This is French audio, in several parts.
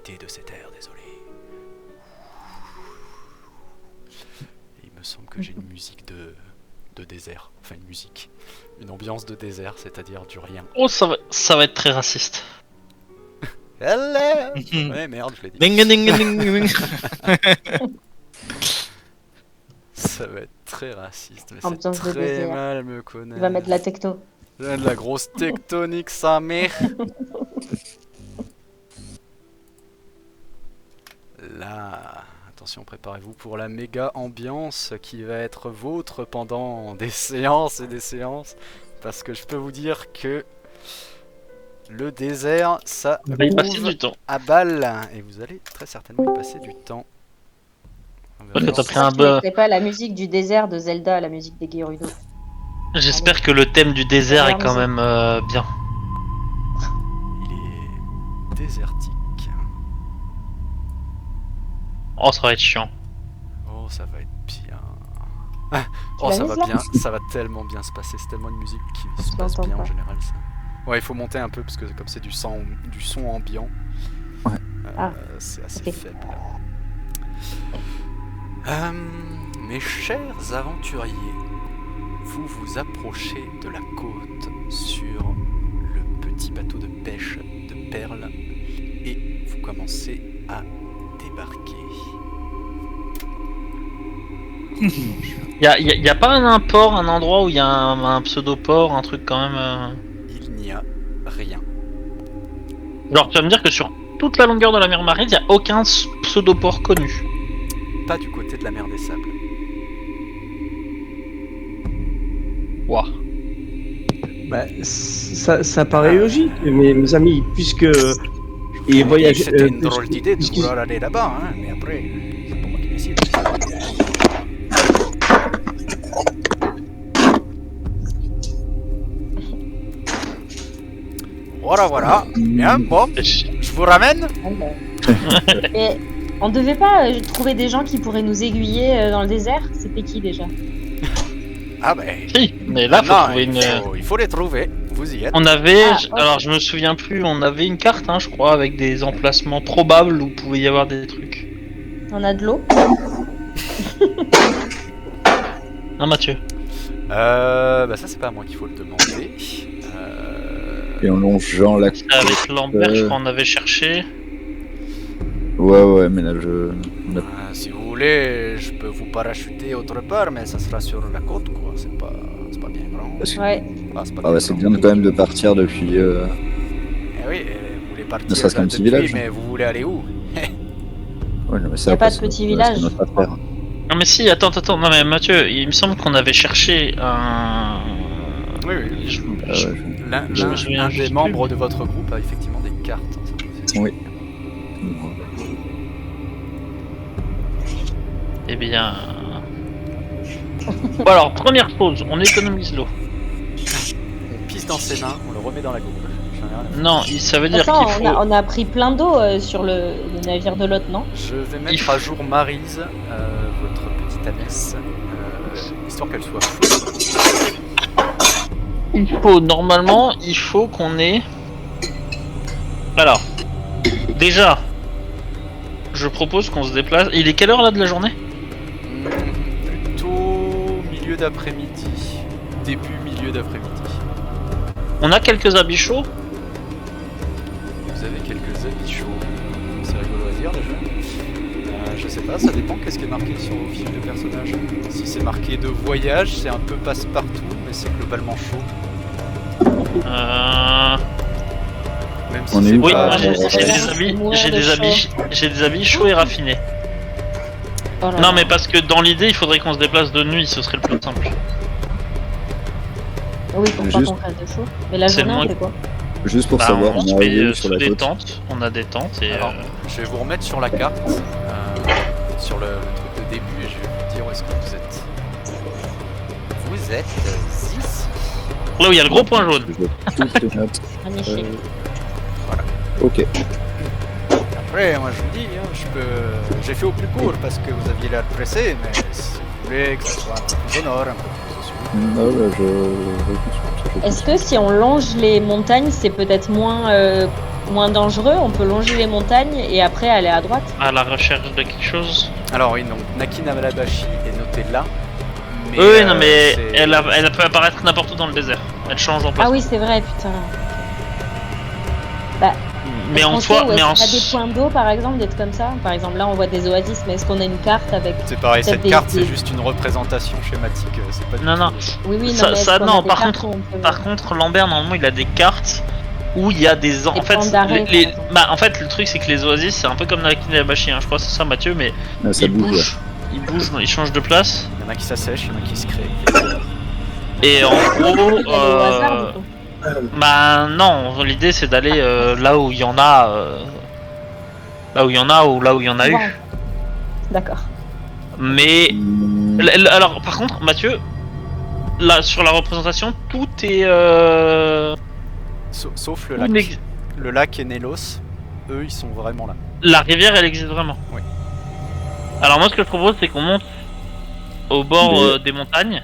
l'humidité de cet air, désolé. Et il me semble que j'ai une musique de désert, enfin une ambiance de désert, c'est-à-dire du rien. Oh, ça va être très raciste. Ouais, merde, je l'ai dit. Ding ding ding ding. Ça va être très raciste, mais Ambiance c'est de très désert. mal me connaître. Il va mettre de la techno. De la grosse tectonique, sa mère. Là, attention, préparez-vous pour la méga ambiance qui va être vôtre pendant des séances et des séances. Parce que je peux vous dire que le désert, ça On va y passer groove du temps. à balle. Et vous allez très certainement y passer du temps. Ok, t'as pris un Tu beurre. mettrais pas la musique du désert de Zelda, la musique des Gerudo. J'espère que le thème du désert est quand même bien. Il est désertique. Oh, ça va être chiant. Oh, ça va être bien. Oh, l'as ça mise va là bien, ça va tellement bien se passer. C'est tellement une musique qui se Je passe l'entends bien en pas. général. Ça. Ouais, il faut monter un peu parce que comme c'est du son ambiant, Ouais. c'est assez ok. faible. Mes chers aventuriers, vous vous approchez de la côte sur le petit bateau de pêche de Perle et vous commencez à débarquer. Y a pas un port, un endroit où il y a un pseudo-port, un truc quand même. Il n'y a rien. Genre, tu vas me dire que sur toute la longueur de la mer Marine, il n'y a aucun pseudo-port connu. Pas du côté de la mer des Sables. Ouah. Bah, ça paraît logique, mes amis, puisque et voyage. C'était une drôle puisque- d'idée de puisque- vouloir aller là-bas, hein, mais après, c'est pas moi qui décide. Voilà. Bien, bon, je vous ramène. Et on devait pas trouver des gens qui pourraient nous aiguiller dans le désert? C'était qui déjà? Ah ben, Si, mais là, faut non, trouver une. il faut les trouver. Vous y êtes. On avait, Ah, ok. alors je me souviens plus, on avait une carte, hein, je crois, avec des emplacements probables où pouvait y avoir des trucs. On a de l'eau? Hein, Mathieu? Bah ça c'est pas à moi qu'il faut le demander. Et en longeant la côte. Avec Lambert, je crois, on avait cherché. Ouais, mais là, on a- Si vous voulez, je peux vous parachuter autre part, mais ça sera sur la côte, quoi. C'est pas bien grand. Parce que- Ouais. C'est pas Ah bah, c'est bien quand même de partir depuis. Eh oui, vous voulez partir Ne serait-ce qu'un là petit depuis, village. mais vous voulez aller où? Ouais, non, mais ça, Y a pas après, de c'est petit notre- village. c'est notre affaire. Non mais si, attends, non mais Mathieu, il me semble qu'on avait cherché un... Oui. Ah ouais, Je me souviens Un juste des plus, membres mais- de votre groupe a effectivement des cartes. Hein, ça peut être- Oui. Eh bien... Bon alors, première chose, on économise l'eau. On pisse dans ses mains, on le remet dans la gourde. J'en ai rien à foutre. Non, ça veut dire Attends, qu'il faut... on a pris plein d'eau sur le navire de l'autre, non? Je vais mettre à jour Maryse, votre petite Anès, histoire qu'elle soit chaude. Normalement, il faut qu'on ait... Alors, déjà, je propose qu'on se déplace... Il est quelle heure là de la journée? Plutôt milieu d'après-midi. Milieu d'après-midi. On a quelques habits chauds. Vous avez quelques habits chauds. C'est rigolo à dire déjà. Je sais pas, ça dépend qu'est-ce qui est marqué sur vos fiches de personnage. Si c'est marqué de voyage, c'est un peu passe-partout, mais c'est globalement chaud. Même si On est c'est où Oui, pas- moi j'ai j'ai des habits, mourir j'ai de des chaud. habits, j'ai des habits chauds et raffinés. Oh là Non là. mais parce que dans l'idée, il faudrait qu'on se déplace de nuit, ce serait le plus simple. Oui, pour pas Juste- qu'on fasse de chaud. Mais la C'est journée, le on moins- fait quoi? Juste pour Bah, savoir, on on se est met arrivé où sur sous la des côte. tentes, on a des tentes et... Alors, je vais vous remettre sur la carte, sur le truc de début, et je vais vous dire où est-ce que vous êtes. Vous êtes ici. Là où il y a le gros point jaune. Je vois toutes les notes. Magnifique. Ok. Après, moi je vous dis, hein, j'ai fait au plus court parce que vous aviez l'air pressé, mais si vous voulez que ce soit un peu plus au nord, un peu plus au sud. Non, bah, Est-ce que si on longe les montagnes, c'est peut-être moins moins dangereux, on peut longer les montagnes et après aller à droite. À la recherche de quelque chose. Alors oui, donc Nakina Malabashi est notée là. Mais, Oui, non, mais c'est- elle peut apparaître n'importe où dans le désert. Elle change en place. Ah oui, c'est vrai, putain. mais Est-ce en qu'on soi, sait où mais en est-ce qu'il y a des points d'eau par exemple, des trucs comme ça. Par exemple, là on voit des oasis, mais est-ce qu'on a une carte avec. C'est pareil, peut-être cette des- carte c'est des- juste une représentation schématique, c'est pas du Non, tout- non. Oui, oui, non, Ça- mais est-ce ça, qu'on a non, des par cartes contre- où on peut- Par contre, Lambert, normalement, il a des cartes où il y a des. En Des fait, points d'arrêt, par exemple. en fait, le truc, c'est que les oasis, c'est un peu comme Nakina Malabashi, hein, je crois, c'est ça, Mathieu, mais Ah, ça ils bouge. bougent. Ils bougent, ils changent de place. Il y en a qui s'assèchent, il y en a qui se créent. Et en gros. Aller au hasard, du coup. Bah non, l'idée c'est d'aller là où il y en a. Là où il y en a ou là où il y en a eu. Wow. D'accord. Mais. Hmm, Alors, par contre, Mathieu, là, sur la représentation, tout est. Sauf le tout lac. n'ex- Le lac et Nélos, eux ils sont vraiment là. La rivière, elle existe vraiment. Oui. Alors, moi, ce que je propose, c'est qu'on monte au bord Mais- des montagnes.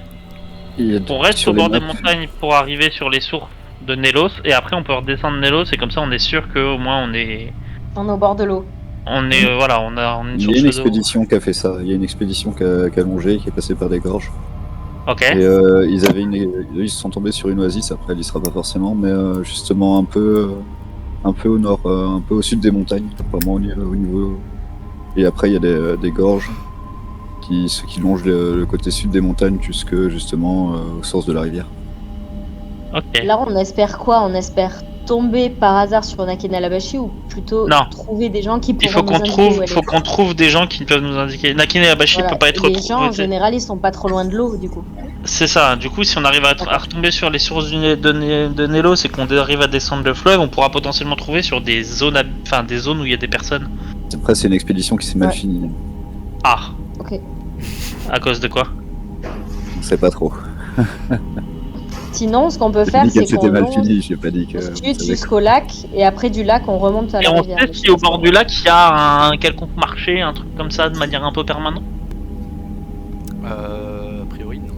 il y a On reste sur au les bord des maps, montagnes pour arriver sur les sources de Nélos. Et après, on peut redescendre Nélos. Et comme ça, on est sûr qu'au moins, on est. On est au bord de l'eau. On est. Voilà, on a une Il y a source une d'eau. expédition qui a fait ça. Il y a une expédition qui a longé, qui est passée par des gorges. Ok. Et ils se sont tombés sur une oasis. Après, elle y sera pas forcément, mais justement un peu au nord, un peu au sud des montagnes, vraiment au niveau. Et après, il y a des gorges qui longent le côté sud des montagnes jusque justement aux sources de la rivière. Ok. Là, on espère quoi? On espère tomber par hasard sur Nakina Malabashi ou plutôt Non. trouver des gens qui Il pourront faut nous qu'on indiquer trouve, où elle faut est. qu'on trouve des gens qui peuvent nous indiquer. Nakina Malabashi Voilà. peut pas être Et les gens, en retrouvé. général, ils sont pas trop loin de l'eau, du coup. C'est ça. Du coup, si on arrive à retomber sur les sources de Nélos et qu'on arrive à descendre le fleuve, on pourra potentiellement trouver sur des zones, des zones où il y a des personnes. Après, c'est une expédition qui s'est mal Ouais. finie. Ah. Ok. À cause de quoi? On sait pas trop. Sinon, ce qu'on peut J'ai faire, dit c'est qu'elle qu'on s'était mal monte finie. J'ai pas dit que. au on sud savait jusqu'au lac et après du lac, on remonte à Et la on rivière. sait si au bord du lac il y a un quelconque marché, un truc comme ça, de manière un peu permanente. A priori non.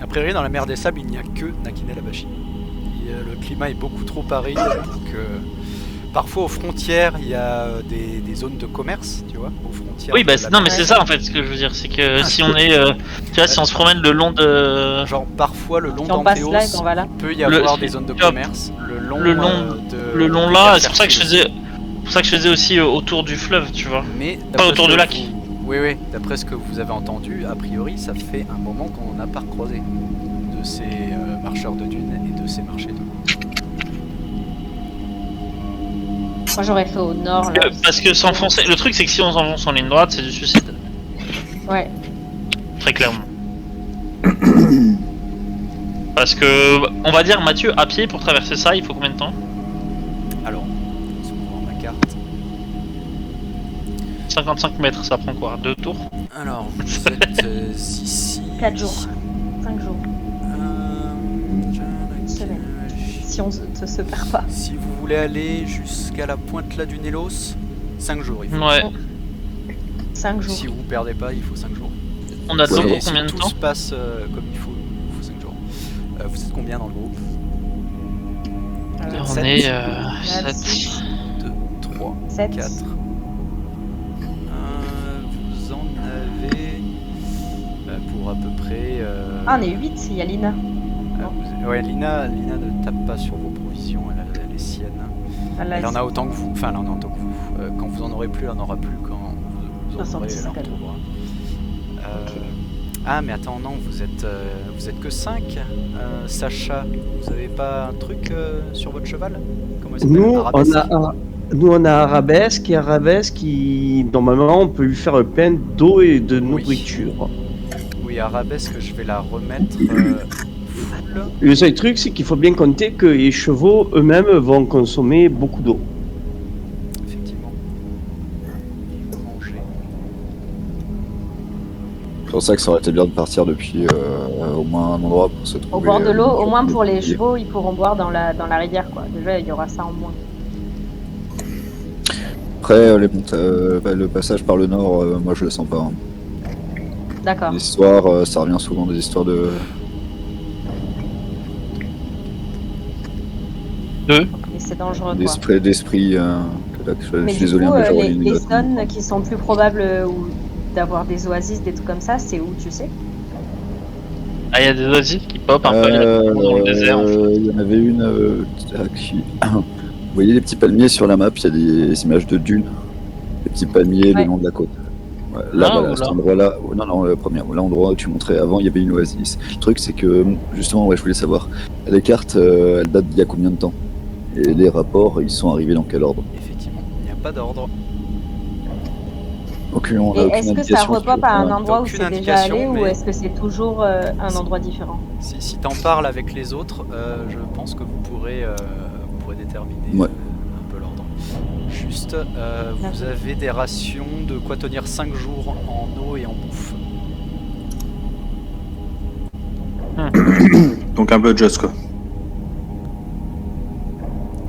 A priori dans la mer des sables il n'y a que Nakina Malabashi. Le climat est beaucoup trop aride pour que... Parfois aux frontières il y a des zones de commerce, tu vois, aux frontières. Oui, bah de la non, mais mer. c'est ça en fait ce que je veux dire, c'est que si on est, tu vois, si on se promène le long de, Genre parfois le long Si on passe là et d'Anthéos, qu'on va là. il peut y avoir Le- des zones de tu vois, commerce. Le long le là, c'est pour ça que je faisais, aussi autour du fleuve, tu vois. Mais Pas d'après autour ce du que lac. Oui, d'après ce que vous avez entendu, a priori, ça fait un moment qu'on n'a pas recroisé de ces marcheurs de dunes et de ces marchés d'eau. Moi, j'aurais fait au nord, là. Parce que s'enfoncer, le truc c'est que si on s'enfonce en ligne droite, c'est du suicide, Ouais. très clairement. Parce que, on va dire, Mathieu, à pied pour traverser ça, il faut combien de temps? Alors, si on voit ma carte. 55 mètres, ça prend quoi? 2 tours? Alors, vous êtes ici. 4 jours. 5 jours. Semaine. Si on se perd pas. Si vous voulez aller jusqu'à la pointe là du Nélos, 5 jours il faut. Ouais. 5 jours. Si vous perdez pas, il faut 5 jours. On a de l'eau Ouais, pour Si combien de tout temps? se passe comme il faut 5 jours. Vous êtes combien dans le groupe? On Sept. est 4, 7. 6, 2, 3, 7. 4. Vous en avez pour à peu près. Ah, on est 8, il y a Lina. Ouais, Lina ne tape pas sur vos provisions, elle est sienne. Elle en a autant que vous, enfin elle en a autant que vous. Quand vous en aurez plus, elle en aura plus quand vous en aurez, 70, elle en elle. retrouvera. Ok. Ah mais attends, non, vous êtes que 5. Sacha, vous avez pas un truc sur votre cheval? Comment il s'appelle? Arabesque. Nous, on a Arabesque et Arabesque qui, normalement, on peut lui faire plein d'eau et de Oui. nourriture. Oui, Arabesque, je vais la remettre full. Le seul truc, c'est qu'il faut bien compter que les chevaux eux-mêmes vont consommer beaucoup d'eau. Effectivement. Manger. C'est pour ça que ça aurait été bien de partir depuis au moins un endroit pour se trouver. Au bord de l'eau, au moins pour les des- chevaux, ils pourront boire dans la rivière, quoi. Déjà, il y aura ça en moins. Après, le passage par le nord, moi je le sens pas. Hein. D'accord. L'histoire, ça revient souvent des histoires de. 2. et c'est dangereux, Des quoi. sprays d'esprit. Je Mais suis du désolé, coup, mais j'aurais les une zones qui sont plus probables d'avoir des oasis, des trucs comme ça, c'est où, tu sais? Ah, il y a des oasis qui pop un peu dans le désert. En fait. Il y en avait une. Vous voyez les petits palmiers sur la map, il y a des images de dunes. Des petits palmiers le Ouais. long de la côte. Ouais, là, Ah, voilà, ou cet là. endroit-là. Non, le premier. L'endroit où tu montrais avant, il y avait une oasis. Le truc, c'est que, justement, ouais, je voulais savoir. Les cartes, elles datent d'il y a combien de temps? Et les rapports, ils sont arrivés dans quel ordre? Effectivement, il n'y a pas d'ordre. On a Et aucune est-ce que ça indication sur repop le à un point. endroit où Aucune c'est déjà allé indication, ou mais- est-ce que c'est toujours un endroit différent? Si t'en parles avec les autres, je pense que vous pourrez déterminer Ouais. un peu l'ordre. Juste, vous avez des rations de quoi tenir 5 jours en eau et en bouffe. Donc un peu just quoi.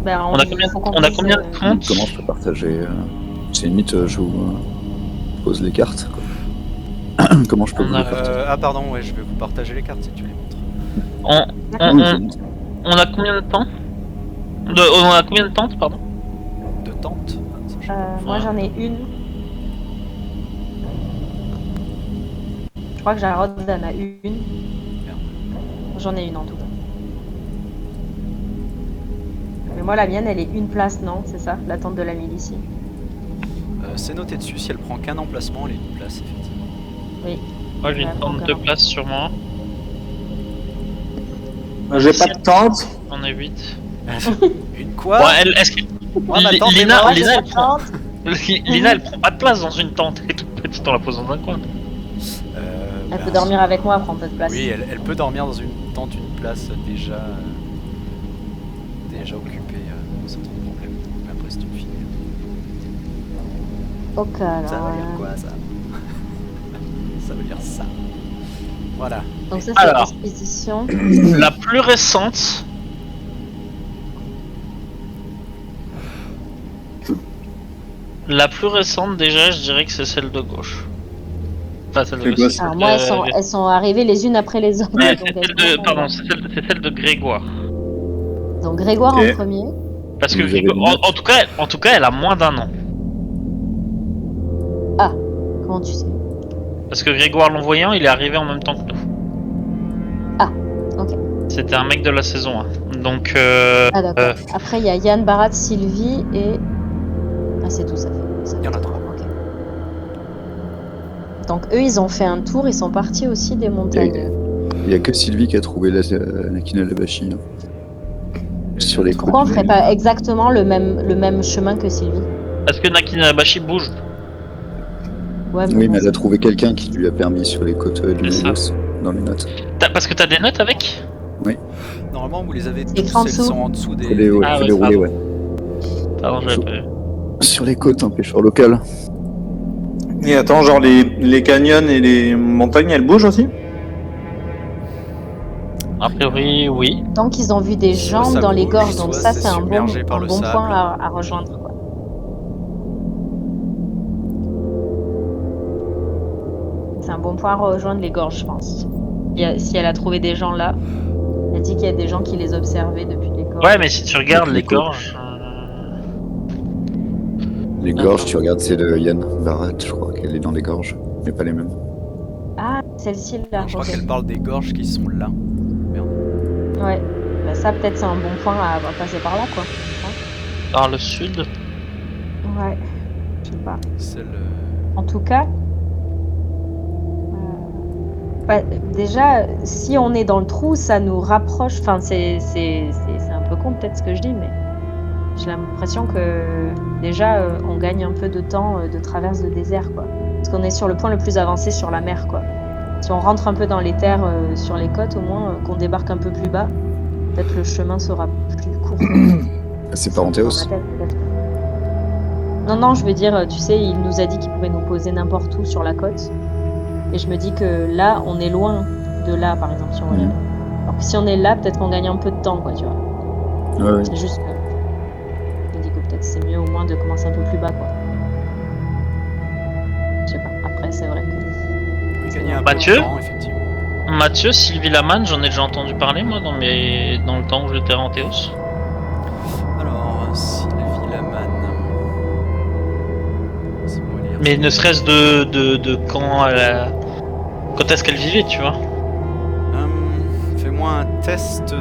Ben, On a combien, faut qu'on on a dise, combien de comptes? Comment je peux partager C'est limite, je vous pose les cartes. Quoi. Comment je peux On vous a- les partager Ah pardon, ouais, je vais vous partager les cartes si tu les montres. On, Oui, on- c'est bon. on a combien de temps On a combien de tentes, pardon? De tente. Moi j'en ai une. Je crois que Jarod en a une. J'en ai une en tout cas. Mais moi la mienne elle est une place, non? C'est ça? La tente de la milicie. C'est noté dessus, si elle prend qu'un emplacement, elle est une place, effectivement. Oui. Moi j'ai Ouais, une tente de encore. place sur moi. J'ai pas de tente. On est 8. Une quoi? Bon, est-ce que Ouais, ma tante est Lina, morte. Lina, Moi, elle j'ai prend... pas de tente. Lina, elle prend pas de place dans une tente. Elle est toute petite en la posant dans un coin. Elle peut dormir avec moi, elle prend pas de place. Oui, elle peut dormir dans une tente, une place déjà occupée sans trop de problème. Mais après, c'est une fille. Ok, alors. Ça veut dire quoi, ça? Ça veut dire ça. Voilà. Donc ça c'est Alors. l'expédition. La plus récente. La plus récente, déjà, je dirais que c'est celle de gauche. Enfin, celle C'est de quoi, gauche. ça Alors moi elles sont arrivées les unes après les autres. Ouais, donc c'est elles celle de, sont- pardon, c'est celle de Grégoire. Donc Grégoire Ok. en premier. Parce que Vous avez Grégoire, une note en tout cas, elle a moins d'un an. Comment tu sais? Parce que Grégoire l'envoyant, il est arrivé en même temps que nous. Ah, ok. C'était un mec de la saison 1. Donc, Ah d'accord. Après il y a Yann, Barat, Sylvie et... Ah c'est tout ça fait. Il y en a 3. Ok. Donc eux ils ont fait un tour, ils sont partis aussi des montagnes. Il n'y a que Sylvie qui a trouvé la Kinalabashi. Hein. Sur les Pourquoi on côtes. ferait pas exactement le même chemin que Sylvie? parce que Nakinabashi bouge. Ouais, Oui, bon, mais elle c'est- a trouvé quelqu'un qui lui a permis sur les côtes du C'est ça. Lagos, dans les notes. Parce que t'as des notes avec? Normalement, vous les avez C'est tous, écrit en elles dessous. sont en dessous des... Faut les, Ah faut ouais, les rouler, pardon. ouais. Pardon, j'avais pas vu. Sur les côtes, un pêcheur local. Et attends, genre les canyons et les montagnes, elles bougent aussi? A priori, oui. Tant qu'ils ont vu des Soit jambes ça dans les bouge, gorges, donc soit ça c'est c'est un submergé par le bon sable. point à rejoindre. Quoi. C'est un bon point à rejoindre les gorges, je pense. Si elle a trouvé des gens là, elle dit qu'il y a des gens qui les observaient depuis les gorges. Ouais, mais si tu regardes Donc, les les côtes. gorges. Les gorges, tu regardes, c'est de Yann Barat, je crois qu'elle est dans les gorges, mais pas les mêmes. Ah, celle-ci là. Je crois ok. qu'elle parle des gorges qui sont là. Ouais. Bah, ça peut-être c'est un bon point à passer par là quoi. Par le sud. Ouais. Je sais pas. Celle... En tout cas, bah, déjà, si on est dans le trou, ça nous rapproche. Enfin, c'est un peu con peut-être ce que je dis, mais j'ai l'impression que déjà, on gagne un peu de temps de traverse de désert, quoi. Parce qu'on est sur le point le plus avancé sur la mer, quoi. Si on rentre un peu dans les terres sur les côtes, au moins, qu'on débarque un peu plus bas, peut-être le chemin sera plus court. C'est pas Antéos. Dans ma tête, peut-être. Non, je veux dire, tu sais, il nous a dit qu'il pouvait nous poser n'importe où sur la côte. Et je me dis que là, on est loin de là, par exemple, si on est là. Alors que si on est là, peut-être qu'on gagne un peu de temps, quoi, tu vois. Ouais, ouais. C'est juste que je me dis que peut-être c'est mieux au moins de commencer un peu plus bas, quoi. Je sais pas. Après, c'est vrai que... Oui, gagner un peu Mathieu de temps, effectivement. Mathieu, Sylvie Lamanne, j'en ai déjà entendu parler, moi, dans le temps où j'étais en Théos. Alors, Sylvie Laman. Laissez-moi lire. Mais ne serait-ce de quand quand est-ce qu'elle vivait, tu vois. Fais-moi un test de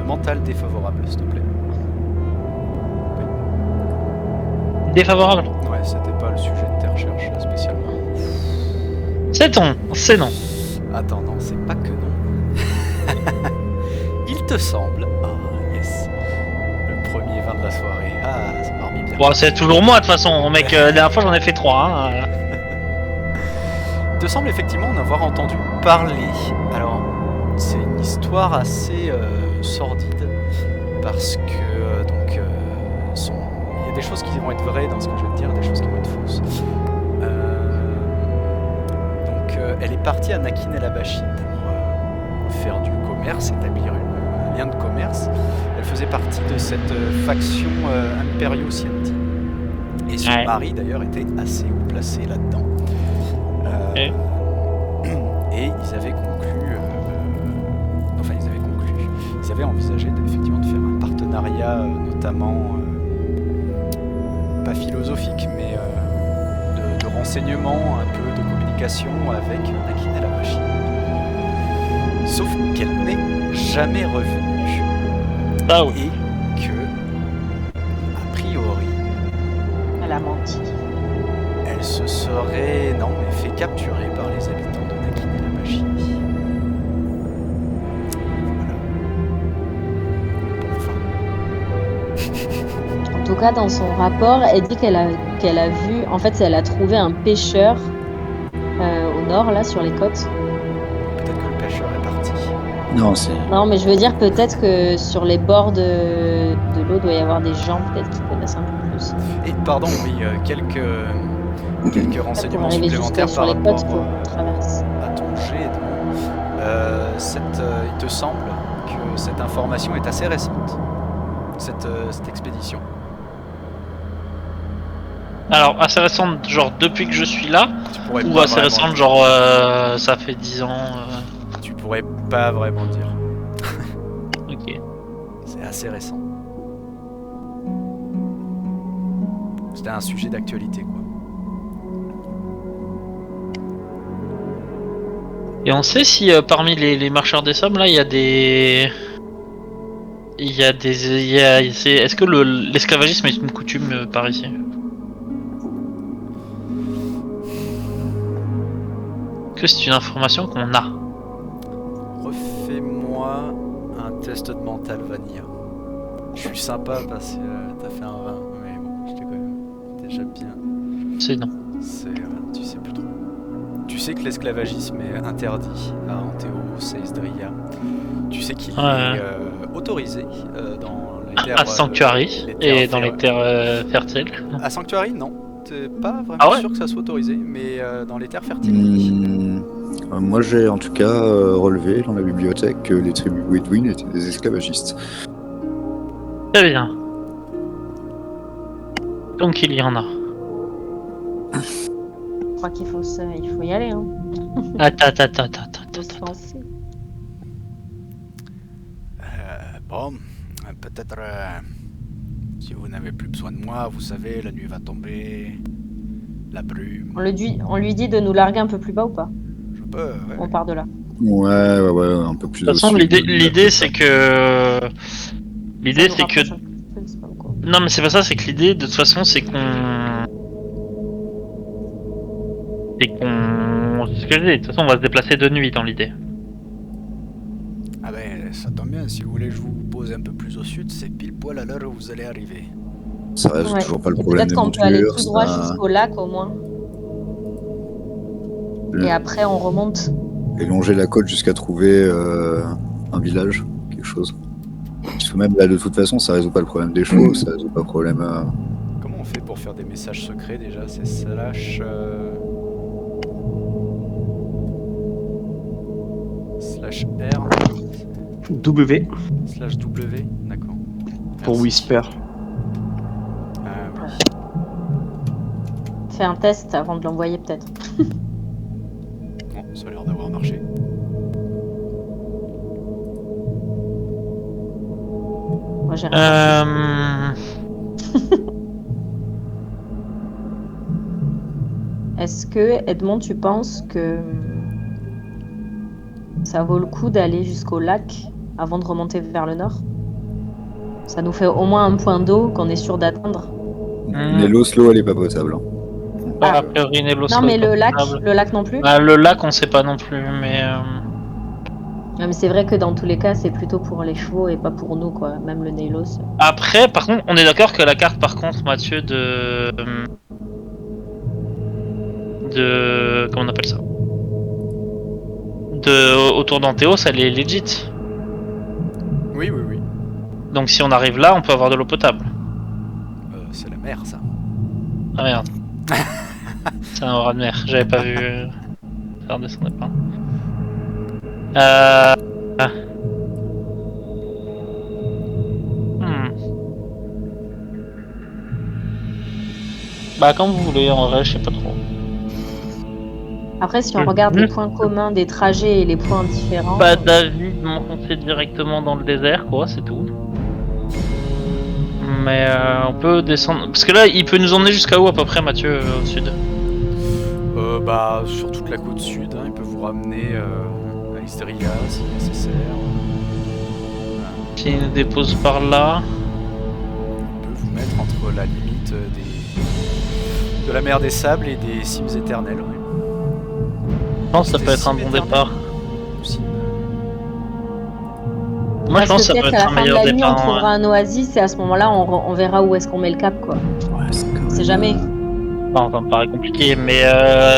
mental défavorable, s'il te plaît. Défavorable. Ouais, c'était pas le sujet de tes recherches spécialement. C'est non. Attends, non, c'est pas que non. Il te semble. Ah, yes. Le premier vin de la soirée. Ah, ça m'a remis bien. Bon, c'est toujours moi de toute façon, mec. La dernière fois j'en ai fait 3. Il te semble effectivement en avoir entendu parler. Alors, c'est une histoire assez sordide parce que donc il y a des choses qui vont être vraies dans ce que je vais te dire, des choses qui vont être fausses. Elle est partie à Nakin El Abashi pour faire du commerce, établir un lien de commerce. Elle faisait partie de cette faction Imperio Sienti. Et son mari d'ailleurs était assez haut placé là-dedans. Et ils avaient conclu, ils avaient envisagé effectivement de faire un partenariat, notamment pas philosophique, mais de renseignement, un peu de communication avec Nakin El Abashi. Sauf qu'elle n'est jamais revenue. Ah oui. Et que, a priori, Elle a menti. elle se serait fait capturer par les habitants de Nakin El Abashi. Voilà. En tout cas, dans son rapport, elle dit qu'elle a vu, en fait, elle a trouvé un pêcheur au nord, là, sur les côtes. Peut-être que le pêcheur est parti. Non, c'est. Non, mais je veux dire peut-être que sur les bords de l'eau, doit y avoir des gens peut-être qui connaissent un peu plus. Et pardon, oui, quelques renseignements Pour arriver supplémentaires jusqu'à sur par les côtes, rapport faut traverser. à ton jet. Il te semble que cette information est assez récente, cette expédition. Alors, assez récente, genre depuis que je suis là, Tu pourrais ou pas assez vraiment récente, dire. genre ça fait 10 ans. Tu pourrais pas vraiment dire. Ok. C'est assez récent. C'était un sujet d'actualité, quoi. Et on sait si parmi les marcheurs des sommes, là, il y a des. Est-ce que l'esclavagisme est une coutume par ici? Que c'est une information qu'on a. Refais-moi un test de mental vanilla. Je suis sympa parce que t'as fait un 20, mais bon, j'étais quand même déjà bien. C'est non. Tu sais plus trop. Tu sais que l'esclavagisme est interdit à Anteos et Isdria. Tu sais qu'il est autorisé dans les terres... À Sanctuary et dans les terres fertiles. À Sanctuary, non. T'es pas vraiment sûr que ça soit autorisé, mais dans les terres fertiles... Moi j'ai en tout cas relevé dans la bibliothèque que les tribus Wedwin étaient des esclavagistes. Très bien. Donc il y en a. Je crois qu'il faut y aller. Hein. Attends. Faut se lancer. Bon, peut-être si vous n'avez plus besoin de moi, vous savez, la nuit va tomber, la brume. On lui dit de nous larguer un peu plus bas ou pas? Je peux, ouais. On part de là. Ouais, un peu plus. De toute façon, l'idée c'est que. L'idée Ça nous c'est que. rapproche un peu, c'est pas beaucoup. Non, mais c'est pas ça, c'est que l'idée de toute façon c'est qu'on. C'est ce que je dis, de toute façon on va se déplacer de nuit dans l'idée. Ah ben, ça tombe bien, si vous voulez que je vous pose un peu plus au sud, c'est pile poil à l'heure où vous allez arriver. Ça résout Ouais. toujours pas le Et problème peut-être des qu'on peut aller montures. tout droit jusqu'au lac au moins. Et après on remonte. Et longer la côte jusqu'à trouver un village, quelque chose. Parce que même là, de toute façon, ça résout pas le problème des chevaux, ça résout pas le problème. Comment on fait pour faire des messages secrets déjà? C'est slash... slash R W slash W, d'accord. pour Merci. Whisper. Ah, oui. Fais un test avant de l'envoyer peut-être. Bon, ça a l'air d'avoir marché. Moi, j'ai rien. Est-ce que, Edmond, tu penses que ça vaut le coup d'aller jusqu'au lac avant de remonter vers le nord? Ça nous fait au moins un point d'eau qu'on est sûr d'atteindre. Mais l'eau, elle est pas potable. A priori, Nelos. Non, mais le lac non plus. Le lac, on sait pas non plus, mais. Non, mais c'est vrai que dans tous les cas, c'est plutôt pour les chevaux et pas pour nous, quoi. Même le Neilos. Après, par contre, on est d'accord que la carte, par contre, Mathieu, de. Comment on appelle ça? Autour d'Antéos, elle est legit. Oui, oui, oui. Donc si on arrive là, on peut avoir de l'eau potable. C'est la mer, ça. Ah merde. C'est un raz de mer, j'avais pas vu. Ça redescendait pas. Bah quand vous voulez, en vrai, je sais pas trop. Après, si on regarde les points communs des trajets et les points différents... Pas d'avis de m'enfoncer directement dans le désert, quoi, c'est tout. Mais on peut descendre... Parce que là, il peut nous emmener jusqu'à où à peu près, Mathieu, au sud? Bah, sur toute la côte sud, hein, il peut vous ramener à Istria si nécessaire. S'il nous dépose par là... Il peut vous mettre entre la limite de la mer des sables et des cimes éternelles. Oui. Je pense que ça peut être un bon départ. Aussi. Moi je pense que ça peut peut-être être qu'à un la fin de meilleur la nuit, on départ. trouvera un oasis et à ce moment-là, on verra où est-ce qu'on met le cap, quoi. On sait jamais. Enfin, ça me paraît compliqué, mais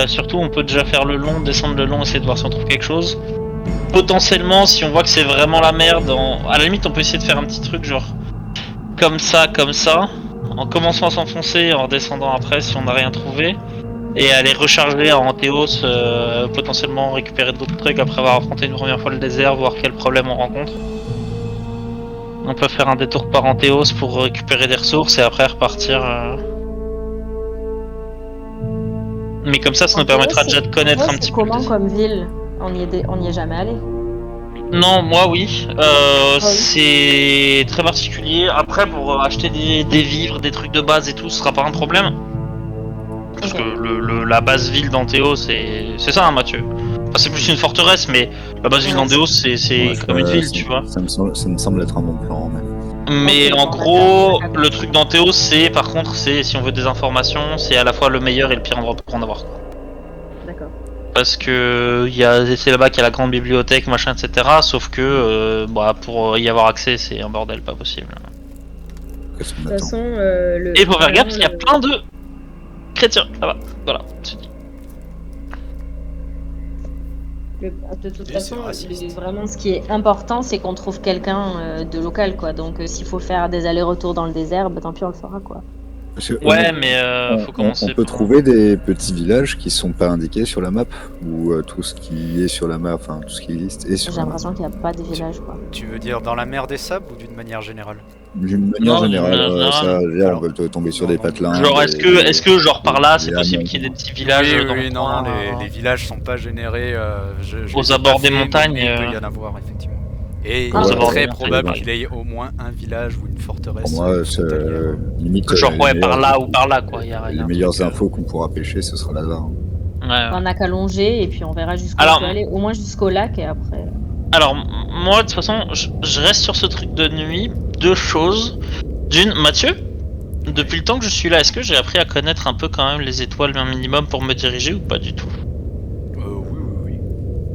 surtout on peut déjà faire le long, descendre le long, essayer de voir si on trouve quelque chose. Potentiellement, si on voit que c'est vraiment la merde, à la limite on peut essayer de faire un petit truc genre comme ça, en commençant à s'enfoncer, en redescendant après si on n'a rien trouvé. Et aller recharger en Antéos, potentiellement récupérer d'autres trucs après avoir affronté une première fois le désert, voir quel problème on rencontre. On peut faire un détour par Antéos pour récupérer des ressources et après repartir. Mais comme ça nous permettra déjà de connaître un petit peu. Comment comme ville? On y est jamais allé. Non, moi oui. C'est très particulier. Après, pour acheter des vivres, des trucs de base et tout, ce sera pas un problème. Parce que la base ville d'Antéos, c'est ça, hein, Mathieu. Enfin, c'est plus une forteresse, mais la base ville d'Antéos, c'est comme une ville, tu vois. Ça me semble être un bon plan. Mais en gros, le truc d'Antéos, par contre, si on veut des informations, c'est à la fois le meilleur et le pire endroit pour en avoir. D'accord. Parce que c'est là-bas qu'il y a la grande bibliothèque, machin, etc. Sauf que pour y avoir accès, c'est un bordel pas possible. De toute façon, et pour faire gaffe, parce qu'il y a plein de chrétiens là-bas. Voilà, c'est dit. De toute façon, vraiment, ce qui est important, c'est qu'on trouve quelqu'un de local, quoi. Donc, s'il faut faire des allers-retours dans le désert, tant pis, on le fera, quoi. Ouais, mais faut commencer. On peut trouver des petits villages qui sont pas indiqués sur la map, ou tout ce qui est sur la map, enfin tout ce qui existe est sur J'ai la map. l'impression qu'il n'y a pas de village, quoi. Tu veux dire dans la mer des sables ou d'une manière générale? D'une manière générale, Alors, on peut tomber sur des patelins. Genre, est-ce que genre par là, c'est possible qu'il y ait des petits villages Oui, non, les villages sont pas générés aux abords des montagnes. Il peut y en avoir, effectivement. Et il aux est abords très des probable montagnes. qu'il y ait au moins un village ou une forteresse. Pour moi, c'est limite. Genre, par là ou par là, quoi. Les meilleures infos qu'on pourra pêcher, ce sera là-bas. Ouais. On n'a qu'à longer et puis on verra jusqu'où on peut aller, au moins jusqu'au lac et après. Alors, moi, de toute façon, je reste sur ce truc de nuit. Deux choses. D'une, Mathieu, depuis le temps que je suis là, est-ce que j'ai appris à connaître un peu quand même les étoiles un minimum pour me diriger ou pas du tout? Oui.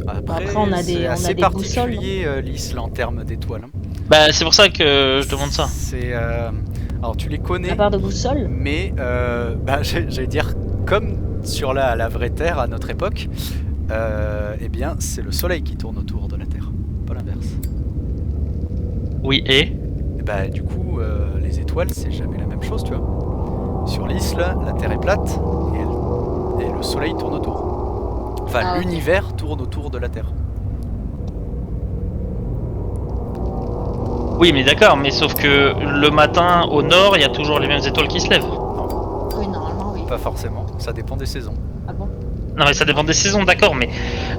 Après on a c'est assez des boussoles. particulier l'isle en termes d'étoiles. Bah, c'est pour ça que je demande ça. Alors tu les connais. À part de boussole. Mais j'allais dire comme sur la vraie Terre à notre époque, eh bien c'est le Soleil qui tourne autour de la Terre, pas l'inverse. Oui, et Bah du coup, les étoiles c'est jamais la même chose, tu vois. Sur l'isle, la Terre est plate et le Soleil tourne autour. Enfin, l'univers tourne autour de la Terre. oui, mais d'accord, mais sauf que le matin au nord, il y a toujours les mêmes étoiles qui se lèvent. Oui, normalement, oui. Pas forcément, ça dépend des saisons. Ah bon? Non, mais ça dépend des saisons, d'accord, mais